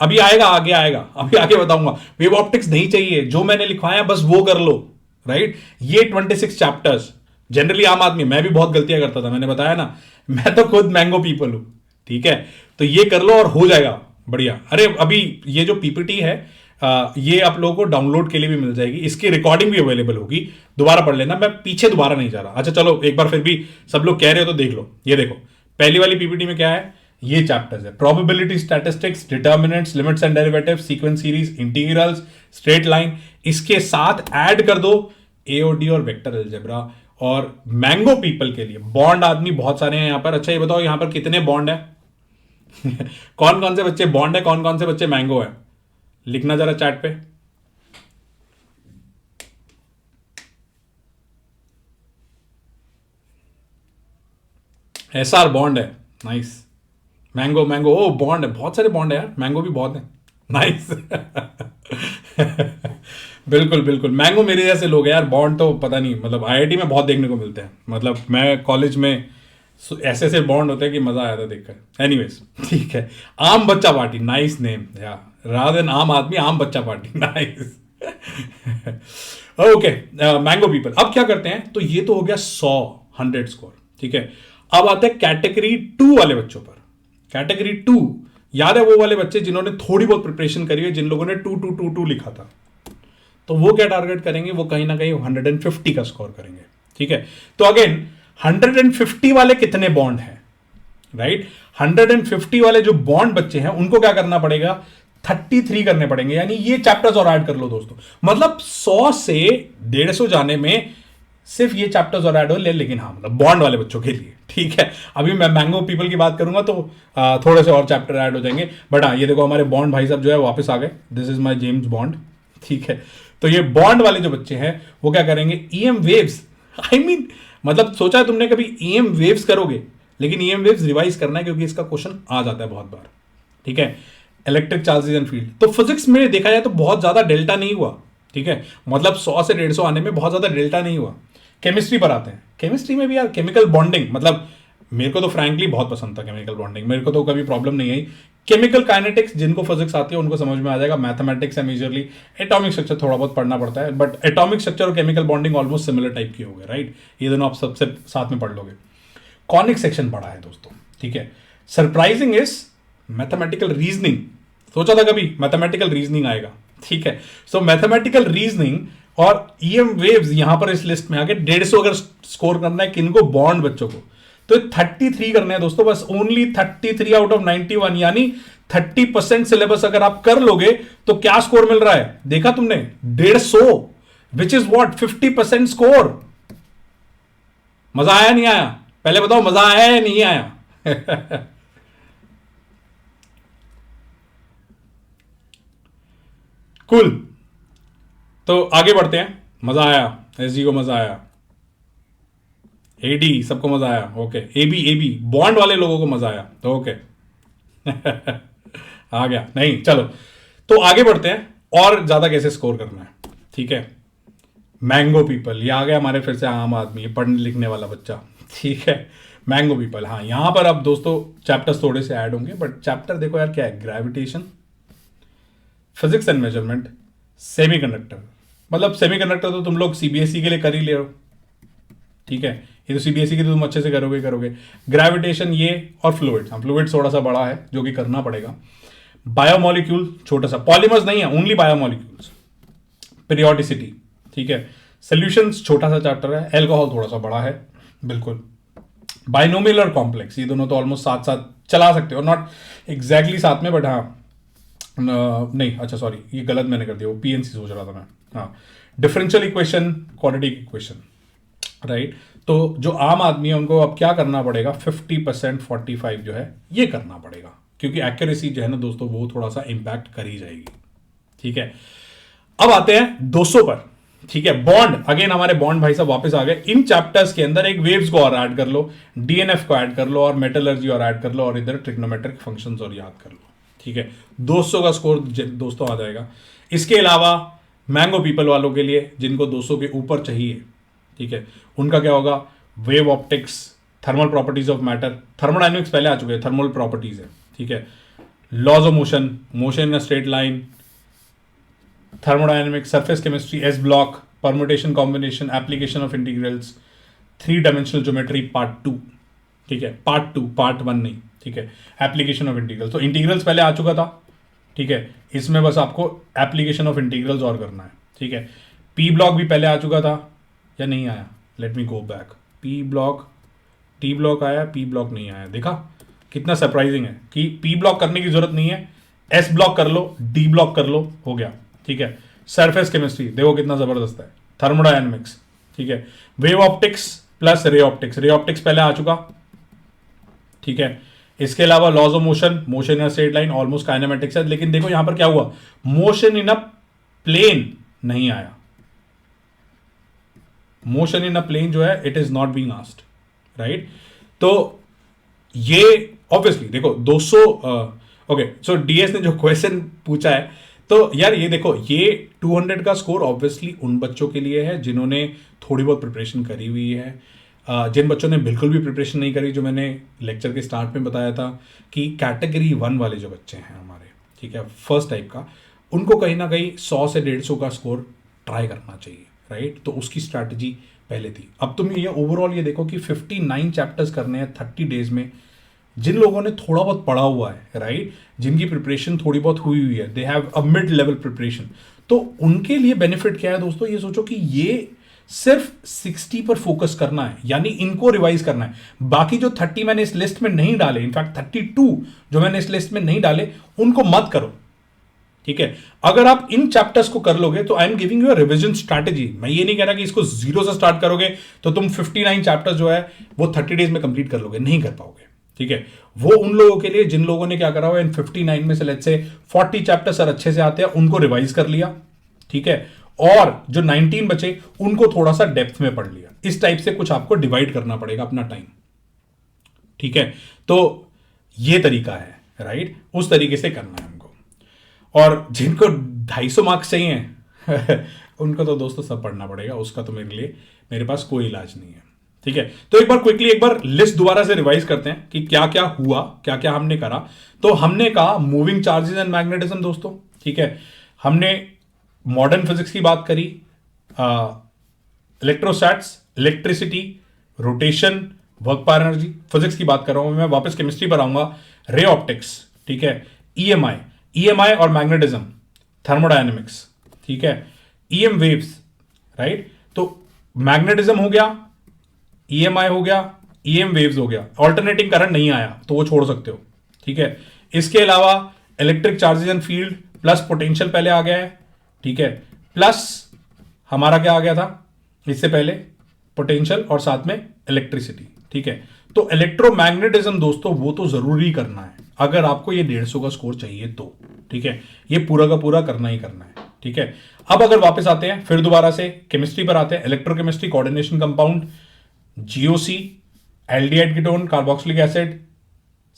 अभी आएगा, आगे आएगा, अभी आगे बताऊंगा। वेव ऑप्टिक्स नहीं चाहिए, जो मैंने लिखवाया बस वो कर लो, राइट। ये 26 चैप्टर्स, जनरली आम आदमी, मैं भी बहुत गलतियां करता था, मैंने बताया ना, मैं तो खुद मैंगो पीपल हूं, ठीक है। तो ये कर लो और हो जाएगा बढ़िया। अरे अभी ये जो पीपीटी है, ये आप लोगों को डाउनलोड के लिए भी मिल जाएगी, इसकी रिकॉर्डिंग भी अवेलेबल होगी, दोबारा पढ़ लेना, मैं पीछे दोबारा नहीं जा रहा। अच्छा चलो एक बार फिर भी सब लोग कह रहे हो तो देख लो। ये देखो पहली वाली पीपीटी में क्या है, ये चैप्टर्स है, probability statistics, determinants, limits and derivatives, sequence series, integrals, straight line, इसके साथ ऐड कर दो एओडी और वेक्टर अलजेब्रा। और मैंगो पीपल के लिए बॉन्ड आदमी बहुत सारे हैं यहां पर। अच्छा ये बताओ यहां पर कितने बॉन्ड है कौन कौन से बच्चे बॉन्ड है, कौन कौन से बच्चे मैंगो है, लिखना जरा चैट पे। एसआर बॉन्ड है, nice. Mango mango, O bond है, बहुत सारे बॉन्ड है यार, मैंगो भी बहुत है, नाइस बिल्कुल बिल्कुल, मैंगो मेरे जैसे लोग हैं यार, बॉन्ड तो पता नहीं, मतलब आईआईटी में बहुत देखने को मिलते हैं, मतलब मैं कॉलेज में ऐसे ऐसे बॉन्ड होते हैं कि मजा आया था देखकर। एनीवेज ठीक है, आम बच्चा पार्टी, नाइस नेम या, रादर देन आम आदमी, आम बच्चा party, nice okay. Mango people अब क्या करते हैं, तो ये तो हो गया 100 स्कोर, ठीक है। अब आते हैं कैटेगरी 2 वाले बच्चों पर। कैटेगरी 2 याद है, वो वाले बच्चे जिन्होंने थोड़ी बहुत प्रिपरेशन करी है, जिन लोगों ने 2222 लिखा था, तो वो क्या टारगेट करेंगे, वो कहीं ना कहीं 150 का स्कोर करेंगे, ठीक है। तो अगेन 150 वाले कितने बॉन्ड हैं, राइट। 150 वाले जो बॉन्ड बच्चे हैं उनको क्या करना पड़ेगा, 33 करने पड़ेंगे, यानी ये चैप्टर्स और ऐड कर लो दोस्तों। मतलब 100 से 150 जाने में सिर्फ ये चैप्टर्स और ऐड हो ले, लेकिन हाँ मतलब बॉन्ड वाले बच्चों के लिए, ठीक है। अभी मैं मैंगो पीपल की बात करूंगा तो थोड़े से और चैप्टर ऐड हो जाएंगे, बट हाँ ये देखो हमारे बॉन्ड भाई साहब जो है वापस आ गए, this is my James bond, ठीक है। तो ये बॉन्ड वाले जो बच्चे हैं वो क्या करेंगे, ईएम वेव्स, आई मीन मतलब सोचा है तुमने कभी ईएम वेव्स करोगे, लेकिन ईएम वेव्स रिवाइज करना है क्योंकि इसका क्वेश्चन आ जाता है बहुत बार, ठीक है। इलेक्ट्रिक चार्जेस एंड फील्ड, तो फिजिक्स में देखा जाए तो बहुत ज्यादा डेल्टा नहीं हुआ, ठीक है, मतलब 100 से 150 आने में बहुत ज्यादा डेल्टा नहीं हुआ। केमिस्ट्री पर आते हैं, केमिस्ट्री में भी यार केमिकल बॉन्डिंग, मतलब मेरे को तो फ्रैंकली बहुत पसंद था केमिकल बॉन्डिंग, मेरे को तो कभी प्रॉब्लम नहीं आई। केमिकल काइनेटिक्स जिनको फिजिक्स आती है उनको समझ में आ जाएगा, मैथमेटिक्स है मेजरली, एटॉमिक स्ट्रक्चर थोड़ा बहुत पढ़ना पड़ता है, बट एटॉमिक स्ट्रक्चर और chemical bonding almost similar type की हो गए, राइट। ये दोनों आप सबसे साथ में पढ़ लोगे। कॉनिक सेक्शन पढ़ा है दोस्तों, ठीक है। सरप्राइजिंग इज मैथमेटिकल रीजनिंग, सोचा था कभी मैथमेटिकल रीजनिंग आएगा, ठीक है। सो मैथमेटिकल रीजनिंग और ईएम वेव्स यहां पर इस लिस्ट में आगे 150 अगर स्कोर करना है किनको, बॉन्ड बच्चों को, तो 33 करने हैं दोस्तों, बस ओनली 33 आउट ऑफ 91, यानी 30% सिलेबस अगर आप कर लोगे तो क्या स्कोर मिल रहा है, देखा तुमने, 150, विच इज व्हाट 50% स्कोर। मजा आया नहीं आया, पहले बताओ मजा आया या नहीं आया कूल तो आगे बढ़ते हैं, मजा आया, एसजी को मजा आया, एडी सबको मजा आया, ओके। एबी एबी बॉन्ड वाले लोगों को मजा आया, ओके। आ गया नहीं, चलो तो आगे बढ़ते हैं और ज्यादा कैसे स्कोर करना है, ठीक है। मैंगो पीपल, ये आ गया हमारे फिर से आम आदमी, ये पढ़ने लिखने वाला बच्चा, ठीक है। मैंगो पीपल, हाँ यहां पर अब दोस्तों चैप्टर्स थोड़े से ऐड होंगे, बट चैप्टर देखो यार क्या है, gravitation, physics and measurement, semiconductor. मतलब सेमीकंडक्टर तो तुम लोग सीबीएसई के लिए कर ही ले रहे हो, ठीक है। ये तो सीबीएसई के तो तुम अच्छे से करोगे। ग्रेविटेशन ये और फ्लूइड्स, हाँ फ्लूइड्स थोड़ा सा बड़ा है जो कि करना पड़ेगा। बायोमोलिक्यूल छोटा सा, पॉलीमर्स नहीं है, ओनली बायोमोलिक्यूल्स। पीरियोडिसिटी, ठीक है। सॉल्यूशंस छोटा सा चैप्टर है। एल्कोहल थोड़ा सा बड़ा है, बिल्कुल। बाइनोमियल और कॉम्प्लेक्स, ये दोनों तो ऑलमोस्ट साथ साथ चला सकते हो, नॉट एग्जैक्टली साथ में, बट हाँ नहीं, अच्छा सॉरी ये गलत मैंने कर दिया, वो पीएनसी सोच रहा था मैं, हाँ। Differential equation, quadratic equation, right. तो जो आम आदमी है उनको अब क्या करना पड़ेगा, 50% 45 जो है ये करना पड़ेगा, क्योंकि एक्यूरेसी जो है ना दोस्तों वो थोड़ा सा इंपैक्ट कर ही जाएगी, ठीक है। अब आते हैं 200 पर, ठीक है। बॉन्ड, अगेन हमारे बॉन्ड भाई साहब वापस आ गए। इन चैप्टर्स के अंदर एक वेव्स को और ऐड कर लो, डीएनएफ को ऐड कर लो, और मेटलर्जी और ऐड कर लो, और इधर ट्रिग्नोमेट्रिक फंक्शंस और याद कर लो, ठीक है। 200 का स्कोर दोस्तों आ जाएगा। इसके अलावा मैंगो पीपल वालों के लिए जिनको 200 के ऊपर चाहिए, ठीक है, उनका क्या होगा, wave optics, thermal properties of matter, thermodynamics पहले आ चुके हैं, थर्मल प्रॉपर्टीज है, ठीक है। Laws of motion, motion in a straight line, thermodynamics, surface chemistry, S block, permutation combination, application of integrals, 3 dimensional geometry part 2, ठीक है। पार्ट 1 नहीं, ठीक है। एप्लीकेशन ऑफ इंटीग्रल्स, तो इंटीग्रल्स पहले आ चुका था, ठीक है। इसमें बस आपको एप्लीकेशन ऑफ इंटीग्रल्स और करना है, ठीक है। पी ब्लॉक भी पहले आ चुका था या नहीं आया, let me go back. P block, T block आया, पी ब्लॉक नहीं आया, देखा कितना सरप्राइजिंग है कि पी ब्लॉक करने की जरूरत नहीं है, एस ब्लॉक कर लो, डी ब्लॉक कर लो, हो गया, ठीक है। सरफेस केमिस्ट्री देखो कितना जबरदस्त है, थर्मोडायनेमिक्स, ठीक है। Wave optics plus ray optics, ray optics पहले आ चुका, ठीक है। इसके अलावा laws of motion, motion in a straight line, almost kinematics है, लेकिन देखो यहां पर क्या हुआ, मोशन इन अ प्लेन नहीं आया। मोशन इन अ प्लेन जो है it is not being asked, right. तो ये ऑब्वियसली देखो 200, ओके सो डीएस ने जो क्वेश्चन पूछा है, तो यार ये देखो ये 200 का स्कोर ऑब्वियसली उन बच्चों के लिए है जिन्होंने थोड़ी बहुत प्रिपरेशन करी हुई है। जिन बच्चों ने बिल्कुल भी प्रिपरेशन नहीं करी, जो मैंने लेक्चर के स्टार्ट में बताया था कि कैटेगरी 1 वाले जो बच्चे हैं हमारे, ठीक है, फर्स्ट टाइप का, उनको कहीं ना कहीं 100 से 150 का स्कोर ट्राई करना चाहिए, राइट। तो उसकी स्ट्रैटेजी पहले थी। अब तुम ये ओवरऑल ये देखो कि 59 चैप्टर्स करने हैं 30 डेज में। जिन लोगों ने थोड़ा बहुत पढ़ा हुआ है, राइट, जिनकी प्रिपरेशन थोड़ी बहुत हुई हुई है, they have a mid level preparation, तो उनके लिए बेनिफिट क्या है दोस्तों, ये सोचो कि ये सिर्फ 60 पर फोकस करना है, यानी इनको रिवाइज करना है। बाकी जो 30 मैंने इस लिस्ट में नहीं डाले, इनफैक्ट 32 जो मैंने इस लिस्ट में नहीं डाले, उनको मत करो, ठीक है। अगर आप इन चैप्टर्स को कर लोगे तो I am giving you a revision strategy. मैं ये नहीं कह रहा कि इसको 0 से स्टार्ट करोगे तो तुम 59 चैप्टर्स जो है वो 30 डेज में कंप्लीट कर लोगे, नहीं कर पाओगे, ठीक है। वो उन लोगों के लिए जिन लोगों ने क्या करा हुआ है, इन 59 में से लेट्स से 40 चैप्टर सर अच्छे से आते हैं, उनको रिवाइज कर लिया, ठीक है, और जो 19 बचे उनको थोड़ा सा डेप्थ में पढ़ लिया। इस टाइप से कुछ आपको डिवाइड करना पड़ेगा अपना टाइम, ठीक है। तो ये तरीका है, राइट, उस तरीके से करना है हमको। और जिनको 250 मार्क्स चाहिए उनको तो दोस्तों सब पढ़ना पड़ेगा, उसका तो मेरे पास कोई इलाज नहीं है, ठीक है। तो एक बार क्विकली एक बार लिस्ट दोबारा से रिवाइज करते हैं कि क्या क्या हुआ, क्या क्या हमने करा। तो हमने कहा मूविंग चार्जेस एंड मैग्नेटिज्म दोस्तों, ठीक है। हमने मॉडर्न फिजिक्स की बात करी, electrostats, electricity, rotation, work power energy, physics की बात कर रहा हूं मैं, वापस केमिस्ट्री पर आऊंगा, रे ऑप्टिक्स, ठीक है, ईएमआई और मैग्नेटिज्म, थर्मोडायनेमिक्स, ठीक है, ईएम वेव्स, राइट। तो मैग्नेटिज्म हो गया, ईएमआई हो गया, ईएम वेव्स हो गया, ऑल्टरनेटिंग करंट नहीं आया तो वो छोड़ सकते हो, ठीक है। इसके अलावा electric charges and field plus potential पहले आ गया है, ठीक है, प्लस हमारा क्या आ गया था इससे पहले, पोटेंशियल और साथ में इलेक्ट्रिसिटी, ठीक है। तो इलेक्ट्रोमैग्नेटिज्म दोस्तों वो तो जरूरी करना है अगर आपको ये 150 का स्कोर चाहिए तो, ठीक है, ये पूरा का पूरा करना ही करना है, ठीक है। अब अगर वापस आते हैं फिर दोबारा से केमिस्ट्री पर आते हैं, electrochemistry, coordination compound, GOC, aldehyde ketone, carboxylic acid,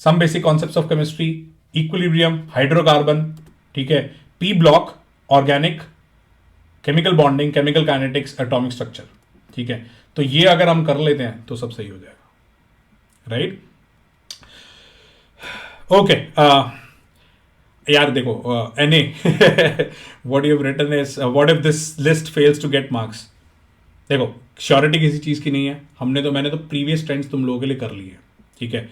some basic concepts of chemistry, equilibrium, hydrocarbon, ठीक है, P block, organic, chemical bonding, chemical kinetics, atomic structure, ठीक है। तो ये अगर हम कर लेते हैं तो सब सही हो जाएगा, राइट। ओके, यार देखो, NA what you have written is what if this list fails to get marks. देखो, श्योरिटी किसी चीज की नहीं है, मैंने तो प्रीवियस ट्रेंड्स तुम लोगों के लिए कर ली है, ठीक है।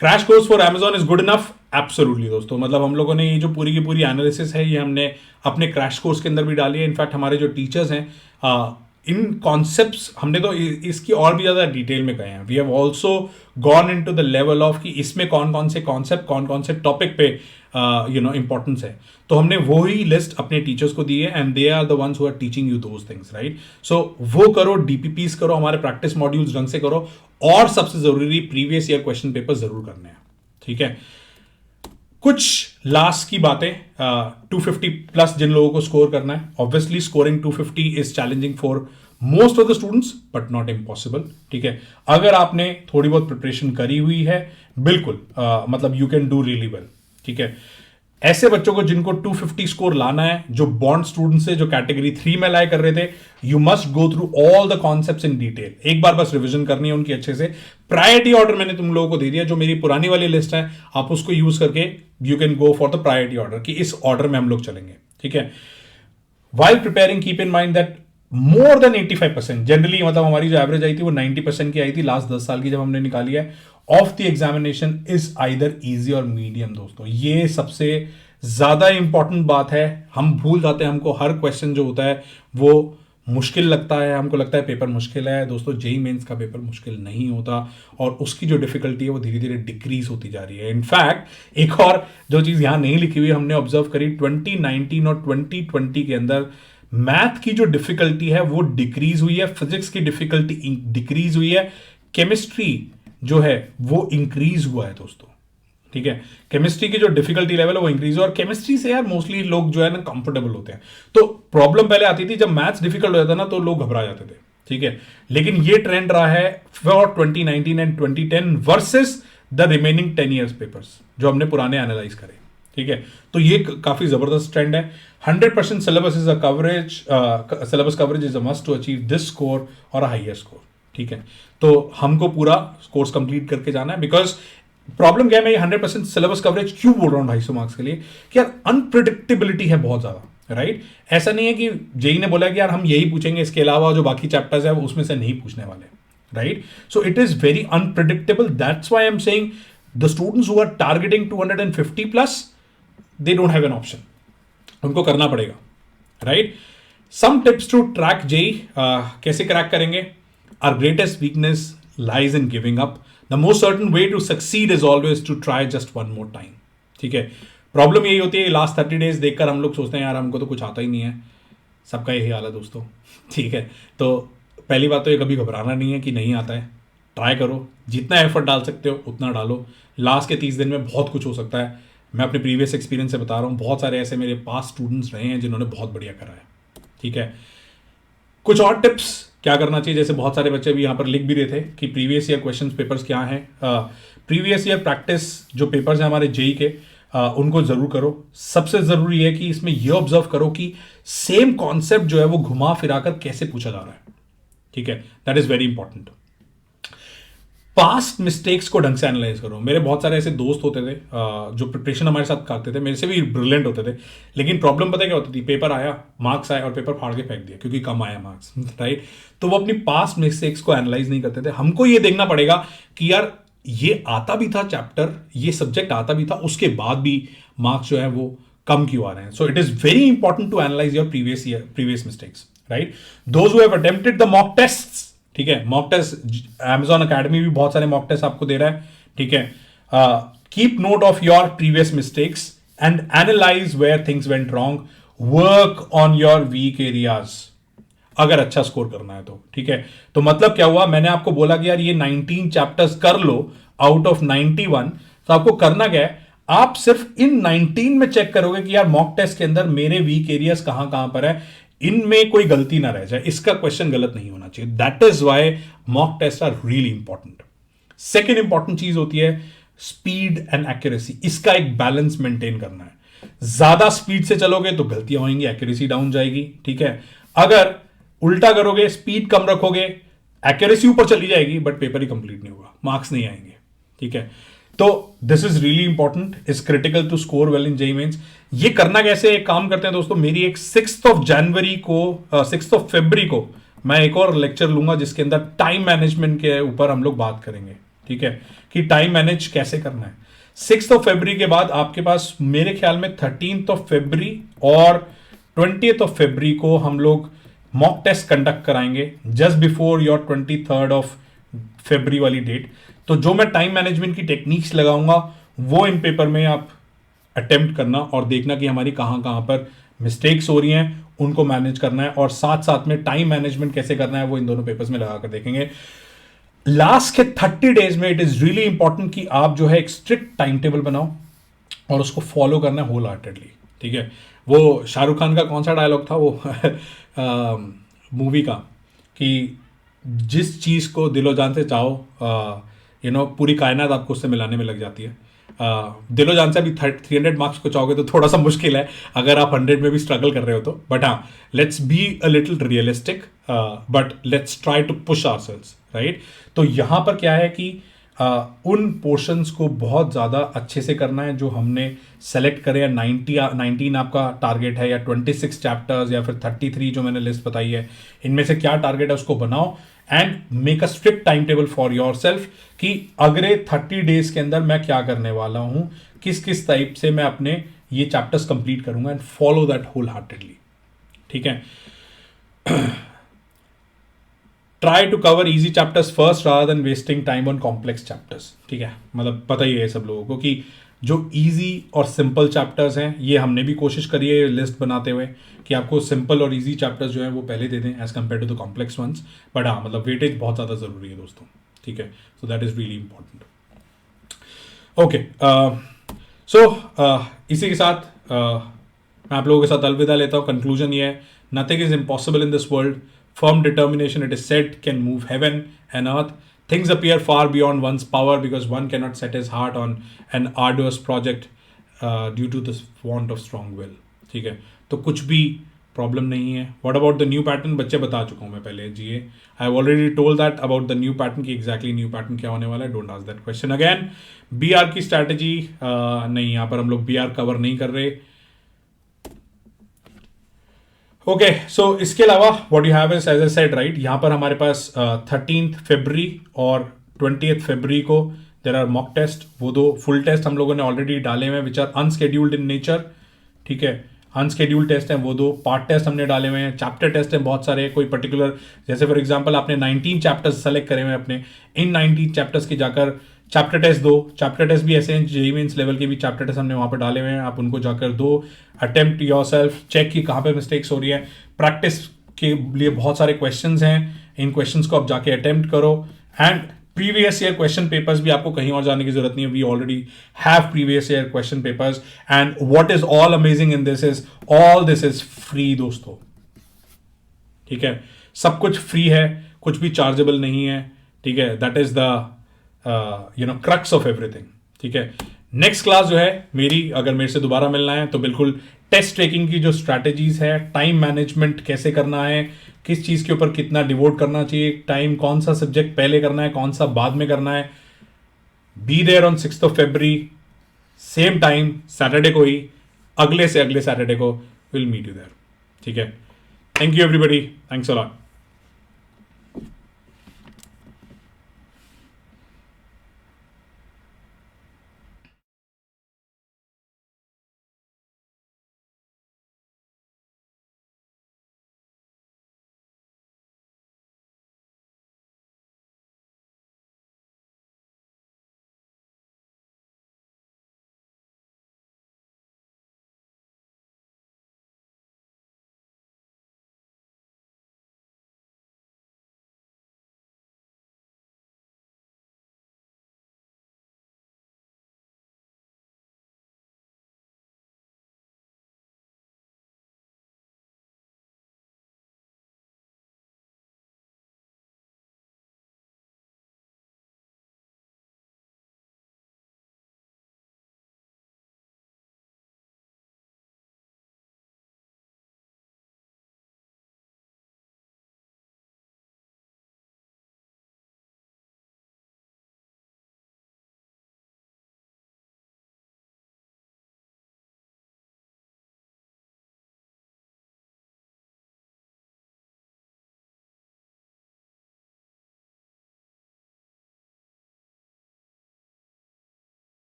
Crash course for Amazon is good enough, absolutely दोस्तों। मतलब हम लोगों ने ये जो पूरी की पूरी एनालिसिस है ये हमने अपने क्रैश कोर्स के अंदर भी डाली है। इनफैक्ट हमारे जो टीचर्स हैं, इन कॉन्सेप्ट्स हमने तो इसकी और भी ज्यादा डिटेल में गए हैं। We have also gone into the level of कि इसमें कौन कौन से कॉन्सेप्ट, कौन कौन से टॉपिक पे इंपॉर्टेंस है। तो हमने वो ही लिस्ट अपने टीचर्स को दी है, and they are the ones who are teaching you those things, right. So वो करो, DPPs करो, हमारे प्रैक्टिस मॉड्यूल्स ढंग से करो, और सबसे जरूरी प्रीवियस ईयर क्वेश्चन पेपर जरूर करने हैं, ठीक है। कुछ लास्ट की बातें, 250 प्लस जिन लोगों को स्कोर करना है, obviously scoring 250 is challenging for most of the students but not impossible, ठीक है। अगर आपने थोड़ी बहुत प्रिपरेशन करी हुई है, बिल्कुल मतलब you can do really well, ठीक है। ऐसे बच्चों को जिनको 250 स्कोर लाना है, जो बॉन्ड स्टूडेंट्स है, जो कैटेगरी 3 में लाए कर रहे थे, you must go through all the concepts in detail. एक बार बस रिवीजन करनी है उनकी अच्छे से। प्रायोरिटी ऑर्डर मैंने तुम लोगों को दे दिया, जो मेरी पुरानी वाली लिस्ट है, आप उसको यूज करके you can go for the priority order, कि इस ऑर्डर में हम लोग चलेंगे, ठीक है। While preparing keep in mind that more than 85%, generally मतलब हमारी जो एवरेज आई थी वो 90% की आई थी लास्ट 10 साल की जब हमने निकाली है, of the examination is either easy और मीडियम। दोस्तों, ये सबसे ज्यादा इंपॉर्टेंट बात है। हम भूल जाते हैं, हमको हर क्वेश्चन जो होता है वो मुश्किल लगता है, हमको लगता है पेपर मुश्किल है। दोस्तों, जेईई मेंस का पेपर मुश्किल नहीं होता, और उसकी जो डिफिकल्टी है वो धीरे धीरे डिक्रीज होती जा रही है। इनफैक्ट एक और जो चीज यहां नहीं लिखी हुई, हमने ऑब्जर्व करी 2019 और 2020 के अंदर मैथ की जो डिफिकल्टी है वो डिक्रीज हुई है, फिजिक्स की डिफिकल्टी डिक्रीज हुई है, केमिस्ट्री जो है वो इंक्रीज हुआ है दोस्तों, ठीक है। केमिस्ट्री की जो डिफिकल्टी लेवल है वो इंक्रीज हुआ, और केमिस्ट्री से यार मोस्टली लोग जो है ना कंफर्टेबल होते हैं। तो प्रॉब्लम पहले आती थी जब मैथ्स डिफिकल्ट हो जाता ना, तो लोग घबरा जाते थे, ठीक है। लेकिन ये ट्रेंड रहा है for 2019 and 2010 versus the remaining 10 years papers जो हमने पुराने एनालाइज करे, ठीक है। तो ये काफी जबरदस्त ट्रेंड है। 100% syllabus is a coverage, syllabus coverage is a must to achieve this score और अ हाइयर स्कोर, ठीक है। तो हमको पूरा कोर्स कंप्लीट करके जाना है, बिकॉज प्रॉब्लम क्या है, मैं ये 100% सिलेबस कवरेज क्यों बोल रहा हूं 250 मार्क्स के लिए, कि यार अनप्रिडिक्टेबिलिटी है बहुत ज्यादा, राइट। ऐसा नहीं है कि जेई ने बोला कि यार हम यही पूछेंगे, इसके अलावा जो बाकी चैप्टर्स है वो उसमें से नहीं पूछने वाले, right. So it is very unpredictable, that's why I am saying the students who are targeting 250 plus, they don't have an option, उनको करना पड़ेगा, right. Some tips to track JEE, कैसे क्रैक करेंगे। Our greatest weakness lies in giving up, the most certain way to succeed is always to try just one more time, ठीक है। प्रॉब्लम यही होती है, लास्ट 30 डेज देखकर हम लोग सोचते हैं यार हमको तो कुछ आता ही नहीं है, सबका यही हाल है दोस्तों, ठीक है। तो पहली बात तो ये कभी घबराना नहीं है कि नहीं आता है, ट्राई करो, जितना एफर्ट डाल सकते हो उतना डालो। लास्ट के 30 दिन में बहुत कुछ हो सकता है। मैं अपने प्रीवियस एक्सपीरियंस से बता रहा हूँ, बहुत सारे ऐसे मेरे पास स्टूडेंट्स रहे हैं जिन्होंने बहुत बढ़िया करा है, ठीक है। कुछ और टिप्स क्या करना चाहिए, जैसे बहुत सारे बच्चे भी यहाँ पर लिख भी रहे थे कि प्रीवियस ईयर क्वेश्चन पेपर्स क्या हैं। प्रीवियस ईयर प्रैक्टिस जो पेपर्स हैं हमारे जेई के, उनको जरूर करो। सबसे जरूरी है कि इसमें यह ऑब्जर्व करो कि सेम कॉन्सेप्ट जो है वो घुमा फिराकर कैसे पूछा जा रहा है, ठीक है। That is very important. Past mistakes को ढंग से एनालाइज करो। मेरे बहुत सारे ऐसे दोस्त होते थे जो प्रिपरेशन हमारे साथ करते थे, मेरे से भी ब्रिलियंट होते थे, लेकिन प्रॉब्लम पता है क्या होती थी, पेपर आया, मार्क्स आए और पेपर फाड़ के फेंक दिया क्योंकि कम आया मार्क्स, राइट। तो वो अपनी पास्ट मिस्टेक्स को एनालाइज नहीं करते थे। हमको ये देखना पड़ेगा कि यार ये आता भी था चैप्टर, ये सब्जेक्ट आता भी था, उसके बाद भी मार्क्स जो है वो कम क्यों आ रहे हैं। So it is very important to analyse your previous mistakes, right. Those who have attempted the mock tests, ठीक है, मॉक टेस्ट Amazon Academy भी बहुत सारे मॉक टेस्ट आपको दे रहा है, ठीक है। Keep note of your previous mistakes and analyse where things went wrong, work on your weak areas अगर अच्छा स्कोर करना है तो, ठीक है। तो मतलब क्या हुआ, मैंने आपको बोला कि यार ये 19 चैप्टर्स कर लो आउट ऑफ 91, तो आपको करना क्या है, आप सिर्फ इन 19 में चेक करोगे कि यार मॉक टेस्ट के अंदर मेरे वीक एरियाज कहां कहां पर है, इनमें कोई गलती ना रह जाए, इसका क्वेश्चन गलत नहीं होना चाहिए। That is why mock test are really important. Second important चीज होती है स्पीड एंड एक्यूरेसी। इसका एक बैलेंस मेंटेन करना है। ज्यादा स्पीड से चलोगे तो गलतियां होंगी, एक्यूरेसी डाउन जाएगी, ठीक है। अगर उल्टा करोगे, स्पीड कम रखोगे, एक्यूरेसी ऊपर चली जाएगी बट पेपर ही कंप्लीट नहीं होगा, मार्क्स नहीं आएंगे, ठीक है। तो this is really important, is critical to score well in JEE Mains. ये करना कैसे, एक काम करते हैं दोस्तों, मेरी एक 6th ऑफ जनवरी को 6th ऑफ फरवरी को मैं एक और लेक्चर लूंगा जिसके अंदर टाइम मैनेजमेंट के ऊपर हम लोग बात करेंगे, ठीक है, कि टाइम मैनेज कैसे करना है। 6th ऑफ फरवरी के बाद आपके पास मेरे ख्याल में 13th ऑफ फरवरी और 20th ऑफ फरवरी को हम लोग मॉक टेस्ट कंडक्ट कराएंगे just before your 23rd of February वाली डेट। तो जो मैं टाइम मैनेजमेंट की टेक्निक्स लगाऊंगा वो इन पेपर में आप अटेम्प्ट करना और देखना कि हमारी कहां कहां पर मिस्टेक्स हो रही हैं, उनको मैनेज करना है, और साथ साथ में टाइम मैनेजमेंट कैसे करना है वो इन दोनों पेपर्स में लगाकर देखेंगे। लास्ट के 30 डेज में इट इज रियली इंपॉर्टेंट कि आप जो है एक स्ट्रिक्ट टाइम टेबल बनाओ और उसको फॉलो करना है होल हार्टेडली, ठीक है। वो शाहरुख खान का कौन सा डायलॉग था वो मूवी का, कि जिस चीज को दिलो जान से चाहो पूरी कायनात आपको उससे मिलाने में लग जाती है। दिलो जान से अभी 300 मार्क्स को चाहोगे तो थोड़ा सा मुश्किल है अगर आप 100 में भी स्ट्रगल कर रहे हो तो, बट हाँ, let's be a little realistic, but let's try to push ourselves, right. तो यहां पर क्या है कि उन पोर्शंस को बहुत ज़्यादा अच्छे से करना है जो हमने सेलेक्ट करे, या 19 आपका टारगेट है, या 26 चैप्टर्स, या फिर 33 जो मैंने लिस्ट बताई है, इनमें से क्या टारगेट है उसको बनाओ and make a strict time table for your self कि अगले 30 डेज के अंदर मैं क्या करने वाला हूं, किस किस टाइप से मैं अपने ये चैप्टर्स कंप्लीट करूंगा, and follow that wholeheartedly, ठीक है। Try to cover easy chapters first rather than wasting time on complex chapters, ठीक है। मतलब पता ही है सब लोगों को कि जो इजी और सिंपल चैप्टर्स हैं, ये हमने भी कोशिश करी है लिस्ट बनाते हुए कि आपको सिंपल और इजी चैप्टर्स जो हैं वो पहले दे दें as compare to the complex ones, but हाँ, मतलब वेटेज बहुत ज़्यादा ज़रूरी है दोस्तों, ठीक है। So that is really important. Okay, so इसी के साथ मैं आप लोगों के साथ अलविदा लेता हूँ। कंक्लूजन ये है, nothing is impossible in this world, firm determination, it is said, can move heaven and earth. Things appear far beyond one's power because one cannot set his heart on an arduous project due to the want of strong will, ठीक है। तो कुछ भी प्रॉब्लम नहीं है। What about the new pattern, बच्चे बता चुका हूँ मैं पहले, जी I have already told that about the new pattern की एग्जैक्टली न्यू पैटर्न क्या होने वाला है। Don't ask that question again. B R की स्ट्रैटेजी नहीं, यहाँ पर हम लोग बी आर कवर नहीं कर रहे। ओके, सो इसके अलावा what you have is as I said, right, यहाँ पर हमारे पास 13th फरवरी और 20th फरवरी को देयर आर मॉक टेस्ट। वो दो फुल टेस्ट हम लोगों ने ऑलरेडी डाले हुए हैं which are unscheduled in nature, ठीक है। अनस्केड्यूल्ड टेस्ट हैं वो दो, पार्ट टेस्ट हमने डाले हुए हैं, चैप्टर टेस्ट हैं बहुत सारे, कोई पर्टिकुलर, जैसे फॉर एग्जांपल आपने 19 चैप्टर्स सेलेक्ट करे हुए हैं अपने, इन 19 चैप्टर्स की जाकर चैप्टर टेस्ट दो। चैप्टर टेस्ट भी ऐसे हैं, जेईई मेंस लेवल के भी चैप्टर टेस्ट हमने वहाँ पर डाले हुए हैं, आप उनको जाकर दो, अटेम्प्ट योरसेल्फ, चेक की कहाँ पे मिस्टेक्स हो रही है। प्रैक्टिस के लिए बहुत सारे क्वेश्चंस हैं, इन क्वेश्चंस को आप जाके अटेम्प्ट करो, and previous year question papers भी आपको कहीं और जाने की जरूरत नहीं है, we already have previous year question papers, and what is all amazing in this is all this is free दोस्तों, ठीक है। सब कुछ फ्री है, कुछ भी चार्जेबल नहीं है, ठीक है। That is the crux of everything, ठीक है। नेक्स्ट क्लास जो है मेरी, अगर मेरे से दोबारा मिलना है तो बिल्कुल टेस्ट टेकिंग की जो स्ट्रैटेजीज है, टाइम मैनेजमेंट कैसे करना है, किस चीज के ऊपर कितना डिवोट करना चाहिए टाइम, कौन सा सब्जेक्ट पहले करना है, कौन सा बाद में करना है, be there on 6th of February, same time, Saturday को ही, अगले से अगले सैटरडे को विल मीट यू देयर, ठीक है। Thank you everybody, thanks a lot.